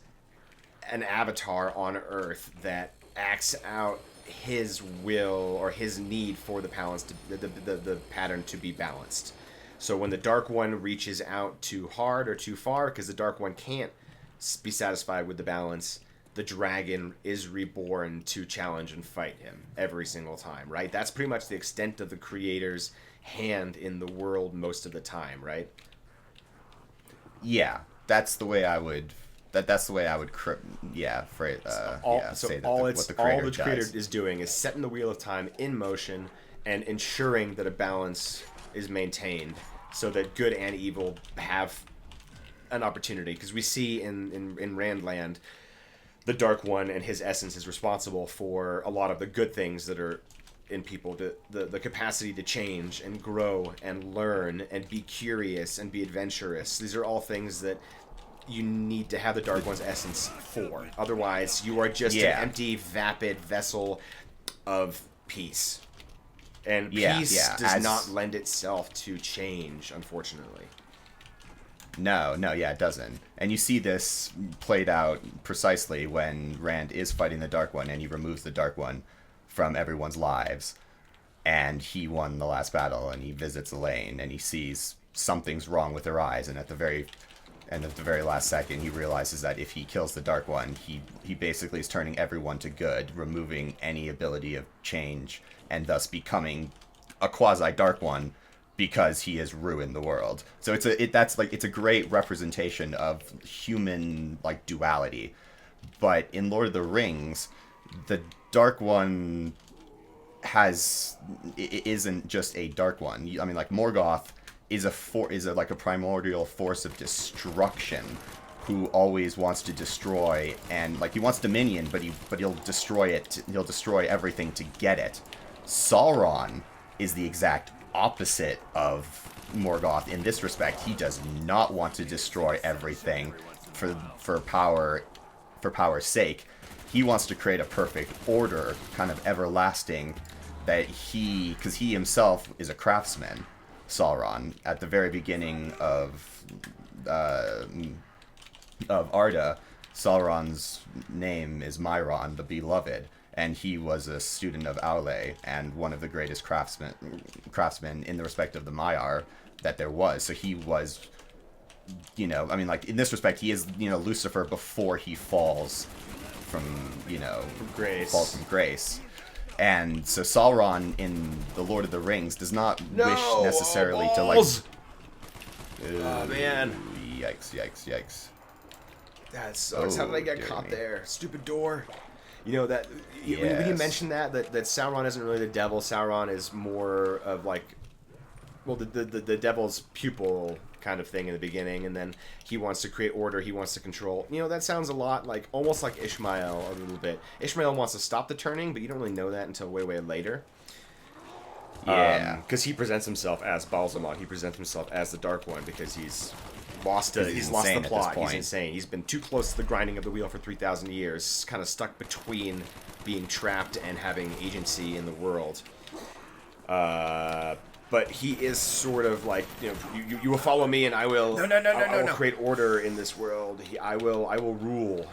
an avatar on Earth that acts out his will or his need for the balance, the pattern to be balanced. So when the Dark One reaches out too hard or too far, because the Dark One can't be satisfied with the balance, the dragon is reborn to challenge and fight him every single time, right? That's pretty much the extent of the Creator's hand in the world most of the time, right? That's the way I would. That's the way I would. All the Creator is doing is setting the Wheel of Time in motion and ensuring that a balance is maintained, so that good and evil have an opportunity. Because we see in Randland, the Dark One and his essence is responsible for a lot of the good things that are in people, the capacity to change and grow and learn and be curious and be adventurous. These are all things that you need to have the Dark One's essence for. Otherwise, you are just an empty, vapid vessel of peace. And peace does not lend itself to change, unfortunately. No, it doesn't. And you see this played out precisely when Rand is fighting the Dark One and he removes the Dark One from everyone's lives. And he won the last battle, and he visits Elaine and he sees something's wrong with her eyes, and at the very last second he realizes that if he kills the Dark One, he basically is turning everyone to good, removing any ability of change, and thus becoming a quasi Dark One, because he has ruined the world. So it's a great representation of human like duality. But in Lord of the Rings, the Dark One isn't just a Dark One. I mean, like, Morgoth is a primordial force of destruction who always wants to destroy, and like he wants dominion, but he'll destroy it. He'll destroy everything to get it. Sauron is the exact opposite of Morgoth in this respect. He does not want to destroy everything for power's sake. He wants to create a perfect order, kind of everlasting, because he himself is a craftsman. Sauron, at the very beginning of Arda, Sauron's name is Myron, the Beloved, and he was a student of Aule and one of the greatest craftsmen in the respect of the Maiar that there was. So he was, in this respect, he is, Lucifer before he falls from grace. Falls from grace. And so Sauron in The Lord of the Rings does not wish necessarily to, like... Oh, man. Yikes. That sucks. How did I get caught there? Stupid door. When you mentioned that Sauron isn't really the devil, Sauron is more of like, well, the devil's pupil kind of thing in the beginning, and then he wants to create order, he wants to control. You know, that sounds a lot like, almost like Ishmael a little bit. Ishmael wants to stop the turning, but you don't really know that until way, way later. Yeah. Because he presents himself as Balsamon. He presents himself as the Dark One because he's lost the plot. He's insane. He's been too close to the grinding of the wheel for 3,000 years, kind of stuck between being trapped and having agency in the world. But he is sort of like, you know, you will follow me, and I will. I will create order in this world. I will rule.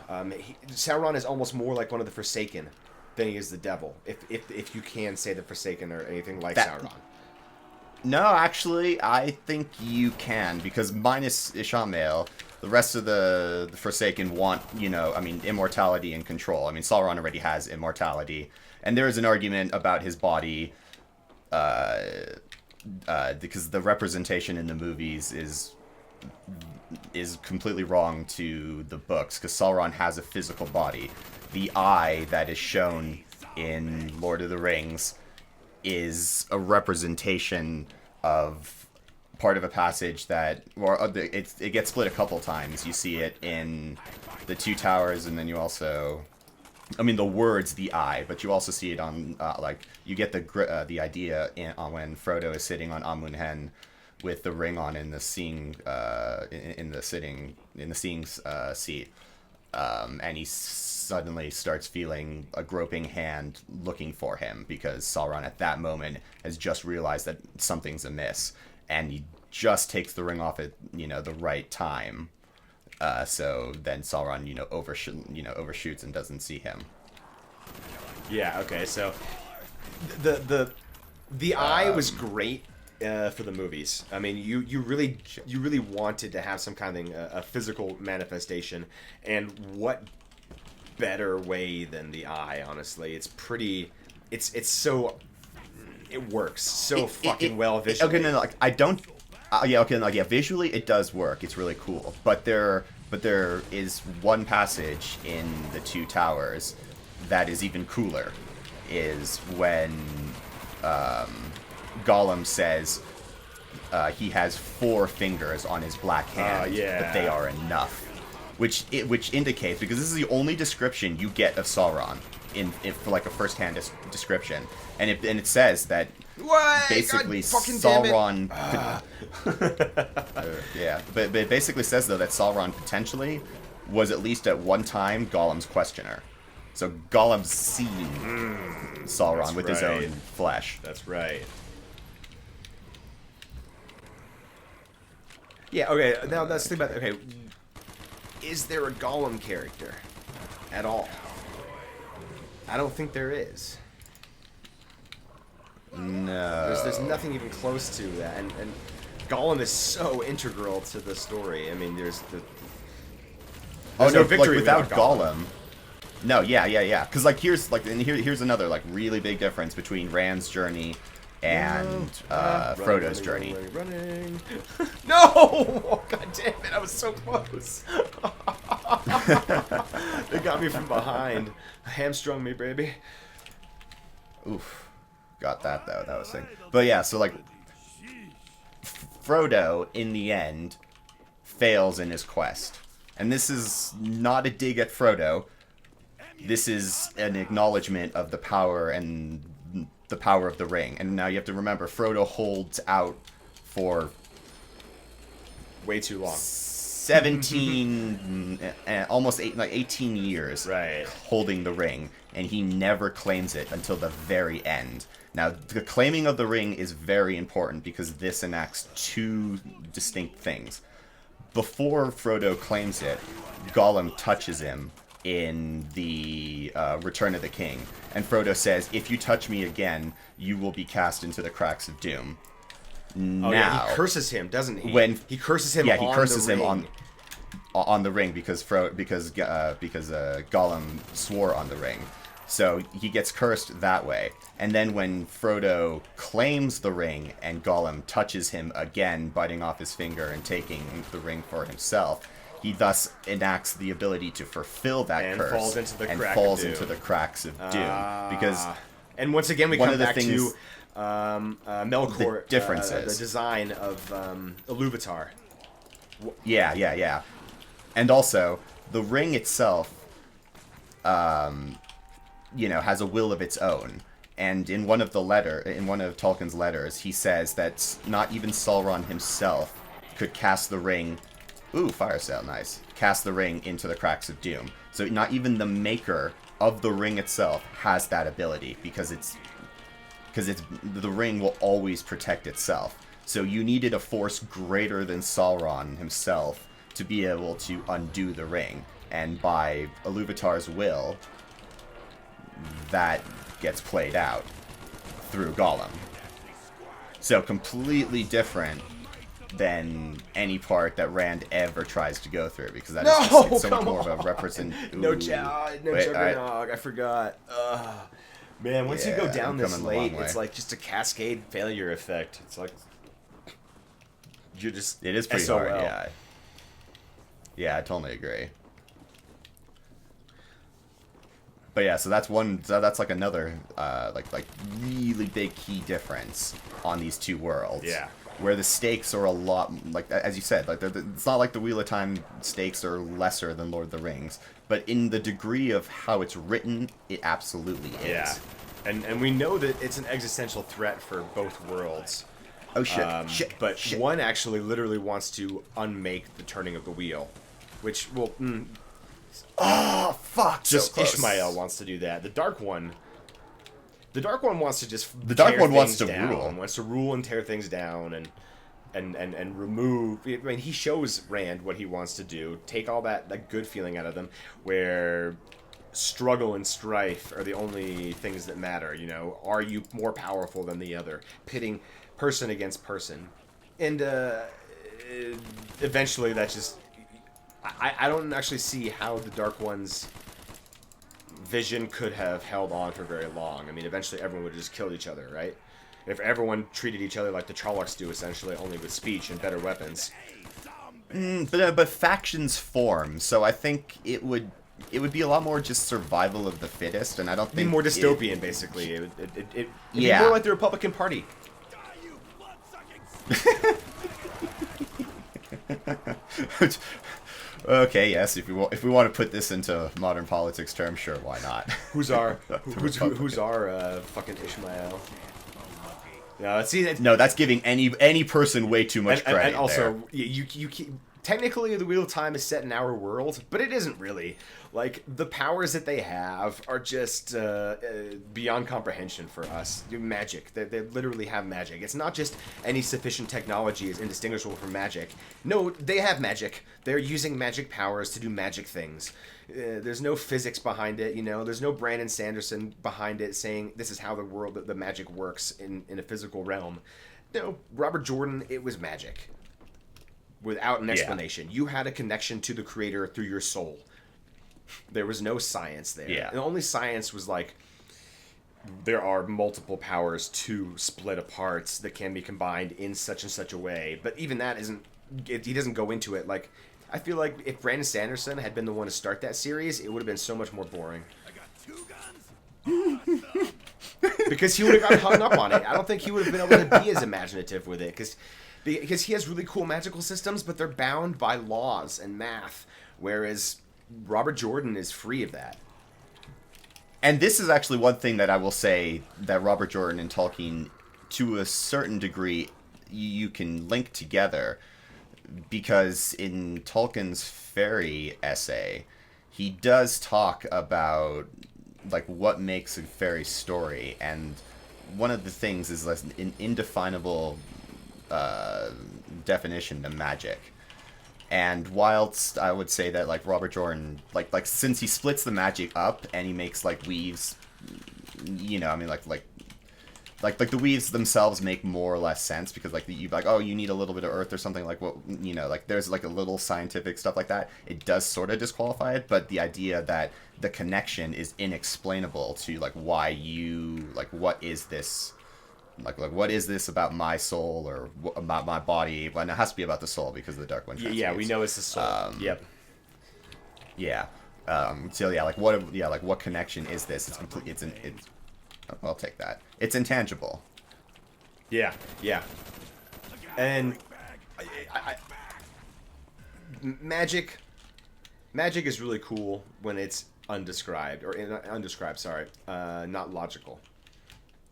Sauron is almost more like one of the Forsaken than he is the devil, if you can say the Forsaken or anything like Sauron. No, actually, I think you can, because minus Ishamael, the rest of the Forsaken want, you know, I mean, immortality and control. I mean, Sauron already has immortality, and there is an argument about his body, because the representation in the movies is completely wrong to the books, because Sauron has a physical body. The eye that is shown in Lord of the Rings is a representation of part of a passage that, or it gets split a couple times. You see it in the Two Towers, and then you also, I mean, the words "the eye," but you also see it on like, you get the idea on when Frodo is sitting on Amun-Hen with the ring on in the seeing seat, and he suddenly starts feeling a groping hand looking for him, because Sauron at that moment has just realized that something's amiss, and he just takes the ring off at, you know, the right time. So then Sauron, you know, overshoots and doesn't see him. Yeah. Okay. So the eye was great for the movies. I mean, you really wanted to have some kind of a physical manifestation, and what better way than the eye? Honestly, it's pretty. It's so. It works so fucking well visually. Okay, no, like, I don't. Visually it does work. It's really cool. But there is one passage in the Two Towers that is even cooler. Is when Gollum says he has 4 fingers on his black hand, but they are enough. Which indicates, because this is the only description you get of Sauron for like a first-hand description, and it says that basically Sauron but it basically says, though, that Sauron potentially was at least at one time Gollum's questioner. So Gollum's seen Sauron with his own flesh. That's right. Yeah, okay, now let's think about, okay, is there a Gollum character at all? I don't think there is. No. There's nothing even close to that, and Gollum is so integral to the story. I mean, there's no victory like, without Gollum. No, yeah. Because like here's another like really big difference between Rand's journey and Frodo's journey. Running. No! Oh, God damn it! I was so close. They got me from behind. Hamstrung me, baby. Oof. Got that, though. That was sick. But yeah, so like Frodo in the end fails in his quest, and this is not a dig at Frodo. This is an acknowledgement of the power and the power of the ring. And now you have to remember, Frodo holds out for way too long. 17, almost 18 years, right, holding the ring, and he never claims it until the very end. Now, the claiming of the ring is very important, because this enacts 2 distinct things. Before Frodo claims it, Gollum touches him in the Return of the King, and Frodo says, "If you touch me again, you will be cast into the cracks of doom." Now, he curses him, doesn't he? When he curses him, on the ring because Gollum swore on the ring, so he gets cursed that way. And then when Frodo claims the ring and Gollum touches him again, biting off his finger and taking the ring for himself, he thus enacts the ability to fulfill that curse falls into the cracks of doom. Because, and once again, we come back to Melkor, the differences, the design of Iluvatar. Yeah. And also, the ring itself, has a will of its own. And in one of Tolkien's letters, he says that not even Sauron himself could cast the ring. Ooh, fire sale, nice. Cast the ring into the cracks of doom. So not even the maker of the ring itself has that ability because the ring will always protect itself. So you needed a force greater than Sauron himself to be able to undo the ring. And by Iluvatar's will, that gets played out through Gollum. So completely different than any part that Rand ever tries to go through, because that is just, it's so much more of a represent. No Juggernog, I forgot. Man, once you go down this late, it's like just a cascade failure effect. It's like you're just it is pretty SOL. hard, yeah, I totally agree. But yeah, so that's like another like really big key difference on these two worlds. Yeah. Where the stakes are a lot, like as you said, like it's not like the Wheel of Time stakes are lesser than Lord of the Rings, but in the degree of how it's written, it absolutely is. Yeah. And we know that it's an existential threat for both worlds. Oh shit! But one actually literally wants to unmake the turning of the wheel, which will. Oh fuck! Just so Ishmael wants to do that. The Dark One wants to just. The Dark One wants to down, rule. Wants to rule and tear things down and remove. I mean, he shows Rand what he wants to do. Take all that good feeling out of them, where struggle and strife are the only things that matter. Are you more powerful than the other? Pitting person against person, and eventually that just. I don't actually see how the Dark One's vision could have held on for very long. I mean, eventually everyone would have just killed each other, right? If everyone treated each other like the Trollocs do, essentially, only with speech and better weapons. But factions form, so I think it would be a lot more just survival of the fittest, and I don't think... It'd be more dystopian, basically. It'd be yeah. more like the Republican Party. Okay, yes. If we want to put this into modern politics terms, sure, why not? Who's our fucking Ishmael? No, that's giving any person way too much credit. And also, you technically the Wheel of Time is set in our world, but it isn't really. Like, the powers that they have are just beyond comprehension for us. Magic. They literally have magic. It's not just any sufficient technology is indistinguishable from magic. No, they have magic. They're using magic powers to do magic things. There's no physics behind it, There's no Brandon Sanderson behind it saying this is how the magic works in a physical realm. No, Robert Jordan, it was magic. Without an explanation. You had a connection to the creator through your soul. There was no science there. Yeah. The only science was like, there are multiple powers to split apart that can be combined in such and such a way. But even that isn't, he doesn't go into it. Like, I feel like if Brandon Sanderson had been the one to start that series, it would have been so much more boring. I got 2 guns. Because he would have got hung up on it. I don't think he would have been able to be as imaginative with it. Because he has really cool magical systems, but they're bound by laws and math. Whereas Robert Jordan is free of that. And this is actually one thing that I will say that Robert Jordan and Tolkien, to a certain degree, you can link together. Because in Tolkien's fairy essay, he does talk about like what makes a fairy story. And one of the things is like an indefinable definition to magic. And whilst I would say that like Robert Jordan, like since he splits the magic up and he makes like weaves, I mean like the weaves themselves make more or less sense because like you you need a little bit of earth or something, like what like there's like a little scientific stuff like that. It does sort of disqualify it, but the idea that the connection is inexplainable to like why you like what is this. Like what is this about my soul or about my body? Well, it has to be about the soul because the Dark One transmutes. Yeah, we know it's the soul. Yep. Yeah. So yeah, like what connection is this? It's complete. It's I'll take that. It's intangible. Yeah. And magic is really cool when it's undescribed undescribed. Sorry, not logical.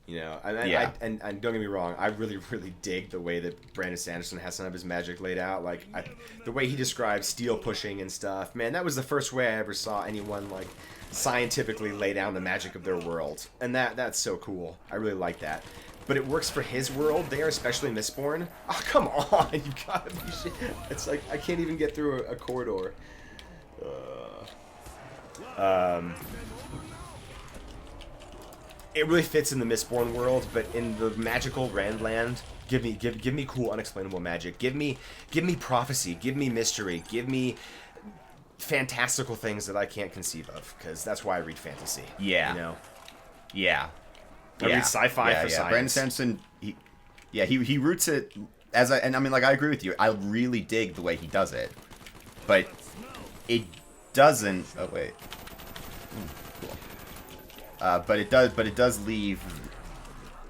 You know, and don't get me wrong, I really dig the way that Brandon Sanderson has some of his magic laid out. Like the way he describes steel pushing and stuff. Man, that was the first way I ever saw anyone like scientifically lay down the magic of their world, and that's so cool. I really like that. But it works for his world there, especially Mistborn. Oh, come on, you gotta be shit. It's like I can't even get through a corridor. It really fits in the Mistborn world, but in the magical Randland, give me cool, unexplainable magic. Give me prophecy. Give me mystery. Give me fantastical things that I can't conceive of, because that's why I read fantasy. Yeah. You know. Yeah. I read sci-fi for science. Brandon Sanderson, he roots it and I mean, like, I agree with you. I really dig the way he does it, but it doesn't. Oh wait. Cool. But it does leave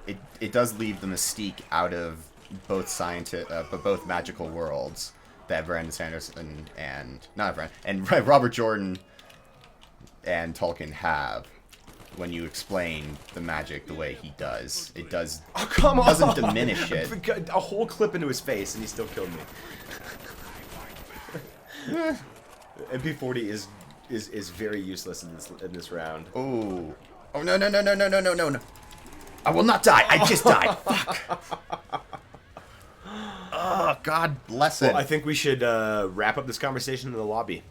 the mystique out of both both magical worlds that Brandon Sanderson and Robert Jordan and Tolkien have. When you explain the magic the way he does, it does. Oh, come on! Doesn't diminish it. A whole clip into his face, and he still killed me. MP40 is very useless in this round. Oh no! I will not die. I just died. Fuck. Oh, God bless it. Well, I think we should wrap up this conversation in the lobby,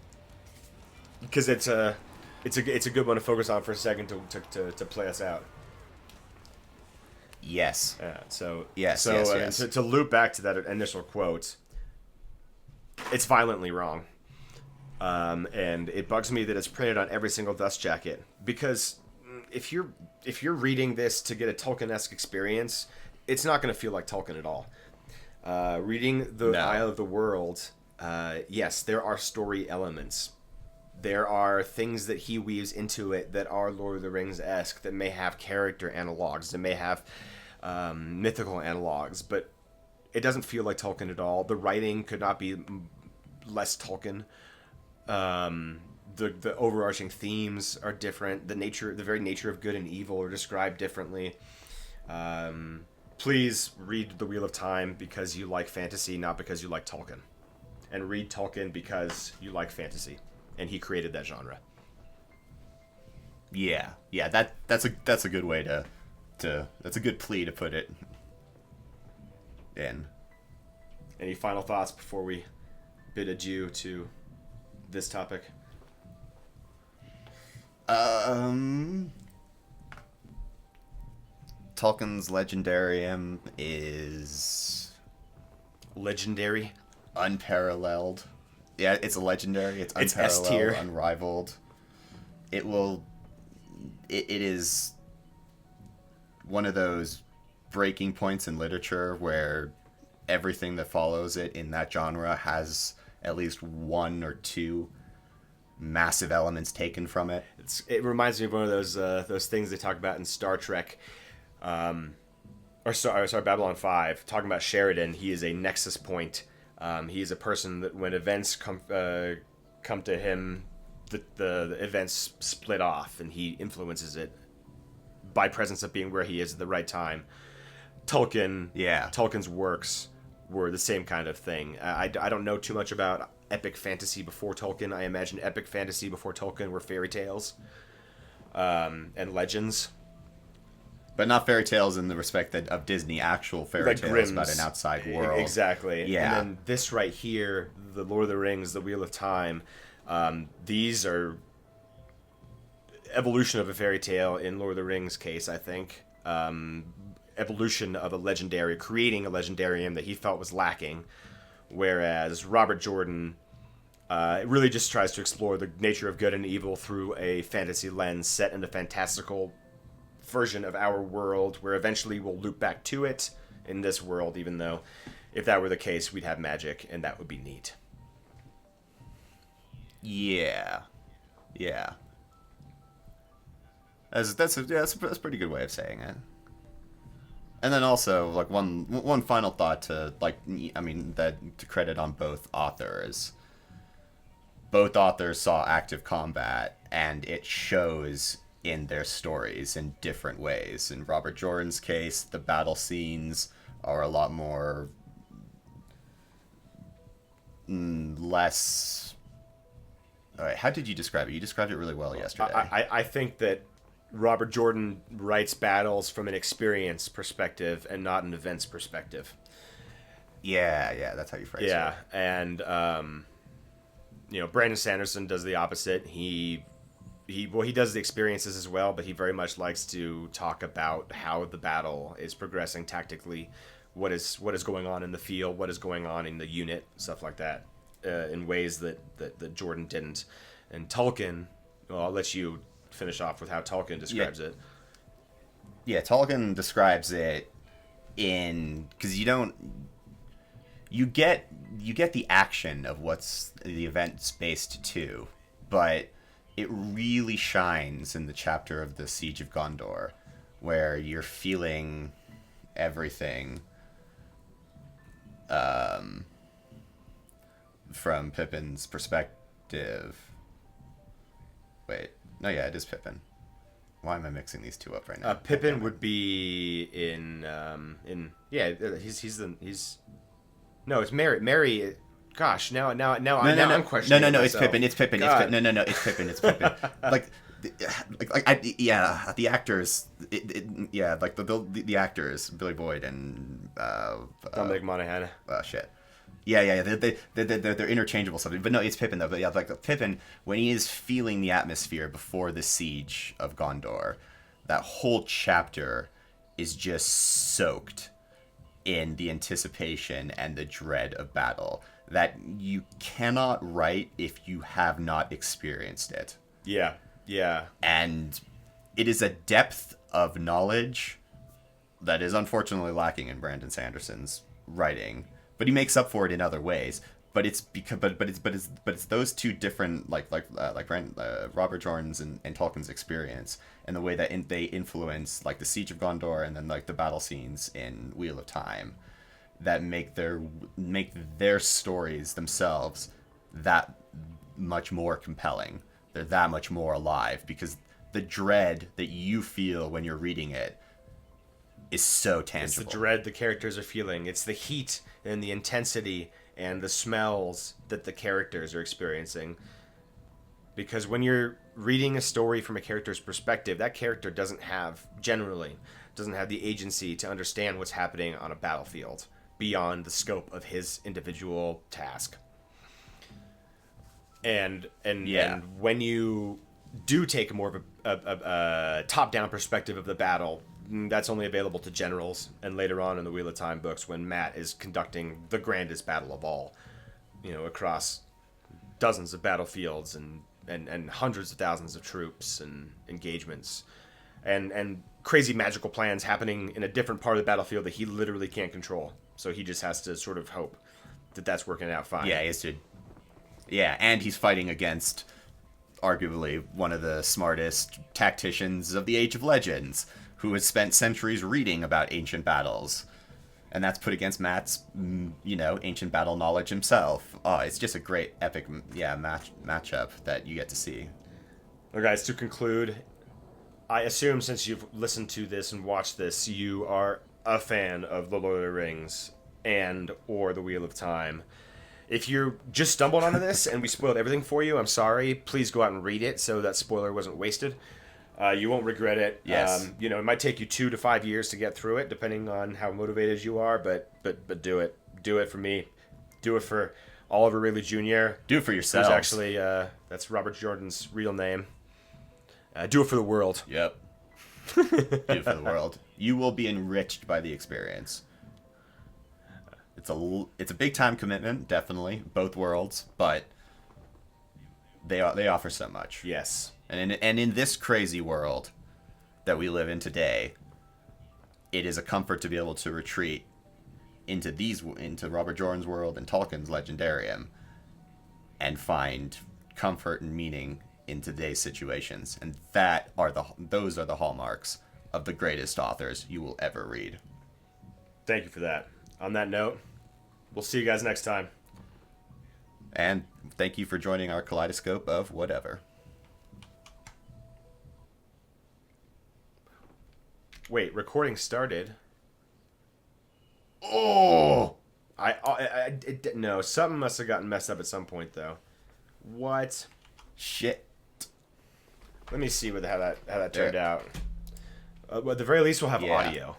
because it's a good one to focus on for a second to play us out. Yes. Yes. To loop back to that initial quote, it's violently wrong, and it bugs me that it's printed on every single dust jacket, because if you're reading this to get a Tolkien-esque experience, it's not going to feel like Tolkien at all. Reading the Isle of the World, yes, there are story elements. There are things that he weaves into it that are Lord of the Rings-esque, that may have character analogs, that may have mythical analogs, but it doesn't feel like Tolkien at all. The writing could not be less Tolkien. The overarching themes are different. The very nature of good and evil are described differently. Please read The Wheel of Time because you like fantasy, not because you like Tolkien. And read Tolkien because you like fantasy. And he created that genre. Yeah, that's a good way to that's a good plea to put it in. Any final thoughts before we bid adieu to this topic? Tolkien's Legendarium is legendary, unparalleled. Yeah, it's a legendary. It's unparalleled, S-tier. Unrivaled. It is one of those breaking points in literature where everything that follows it in that genre has at least one or two massive elements taken from it. It reminds me of one of those things they talk about in Star Trek, Babylon 5, talking about Sheridan. He is a nexus point. He is a person that when events come to him, the events split off, and he influences it by presence of being where he is at the right time. Tolkien's works were the same kind of thing. I don't know too much about epic fantasy before Tolkien. I imagine epic fantasy before Tolkien were fairy tales and legends. But not fairy tales in the respect that of Disney, actual fairy tales Grimm's. About an outside world. Exactly. Yeah. And then this right here, the Lord of the Rings, the Wheel of Time, these are evolution of a fairy tale in Lord of the Rings case, I think. Evolution of a legendary, creating a legendarium that he felt was lacking. Whereas Robert Jordan really just tries to explore the nature of good and evil through a fantasy lens set in a fantastical version of our world, where eventually we'll loop back to it in this world, even though if that were the case, we'd have magic, and that would be neat. Yeah. That's a pretty good way of saying it. And then also, like, one final thought to, like, I mean, that to credit on both authors. both authors saw active combat, and it shows in their stories in different ways. In Robert Jordan's case, the battle scenes are a lot more less. All right, how did you describe it? You described it really well yesterday. I think that Robert Jordan writes battles from an experience perspective and not an events perspective. Yeah, that's how you phrase it. Yeah, and Brandon Sanderson does the opposite. He does the experiences as well, but he very much likes to talk about how the battle is progressing tactically, what is going on in the field, what is going on in the unit, stuff like that, in ways that Jordan didn't. And Tolkien, well, I'll let you finish off with how Tolkien describes it. Yeah, Tolkien describes it because you get the action of what's the event's based to, but it really shines in the chapter of the Siege of Gondor, where you're feeling everything from Pippin's perspective. Wait, no, yeah, it is Pippin. Why am I mixing these two up right now? Pippin would be in no, it's Mary. Mary, gosh, now I'm questioning. No, myself. it's Pippin. It's Pippin. God. No, it's Pippin. It's Pippin. The actors. The actors, Billy Boyd and Dominic Monaghan. Shit. Yeah. They're interchangeable something, but no, it's Pippin though. But yeah, Pippin, when he is feeling the atmosphere before the siege of Gondor, that whole chapter is just soaked in the anticipation and the dread of battle that you cannot write if you have not experienced it. Yeah. And it is a depth of knowledge that is unfortunately lacking in Brandon Sanderson's writing, but he makes up for it in other ways. But it's because, but it's those two different Robert Jordan's and Tolkien's experience and the way that they influence like the Siege of Gondor and then like the battle scenes in Wheel of Time that make their stories themselves that much more compelling. They're that much more alive because the dread that you feel when you're reading it is so tangible. It's the dread the characters are feeling. It's the heat and the intensity and the smells that the characters are experiencing. Because when you're reading a story from a character's perspective, that character doesn't have the agency to understand what's happening on a battlefield beyond the scope of his individual task. And when you do take more of a top-down perspective of the battle, that's only available to generals, and later on in the Wheel of Time books when Matt is conducting the grandest battle of all, across dozens of battlefields and hundreds of thousands of troops and engagements and crazy magical plans happening in a different part of the battlefield that he literally can't control. So he just has to sort of hope that that's working out fine. Yeah, and he's fighting against arguably one of the smartest tacticians of the Age of Legends, who has spent centuries reading about ancient battles. And that's put against Matt's, ancient battle knowledge himself. Oh, it's just a great, epic, matchup that you get to see. Well, guys, to conclude, I assume since you've listened to this and watched this, you are a fan of The Lord of the Rings and or The Wheel of Time. If you just stumbled onto this and we spoiled everything for you, I'm sorry. Please go out and read it so that spoiler wasn't wasted. You won't regret it. Yes. It might take you 2 to 5 years to get through it, depending on how motivated you are. But do it. Do it for me. Do it for Oliver Ridley Jr. Do it for yourself. Who's actually that's Robert Jordan's real name. Do it for the world. Yep. Do it for the world. You will be enriched by the experience. It's a big time commitment, definitely, both worlds, but they offer so much. Yes. And in this crazy world that we live in today, it is a comfort to be able to retreat into Robert Jordan's world and Tolkien's Legendarium and find comfort and meaning in today's situations. And those are the hallmarks of the greatest authors you will ever read. Thank you for that. On that note, we'll see you guys next time. And thank you for joining our kaleidoscope of whatever. Wait, recording started. Oh! No, something must have gotten messed up at some point, though. What? Shit. Let me see how that turned out. But at the very least, we'll have audio.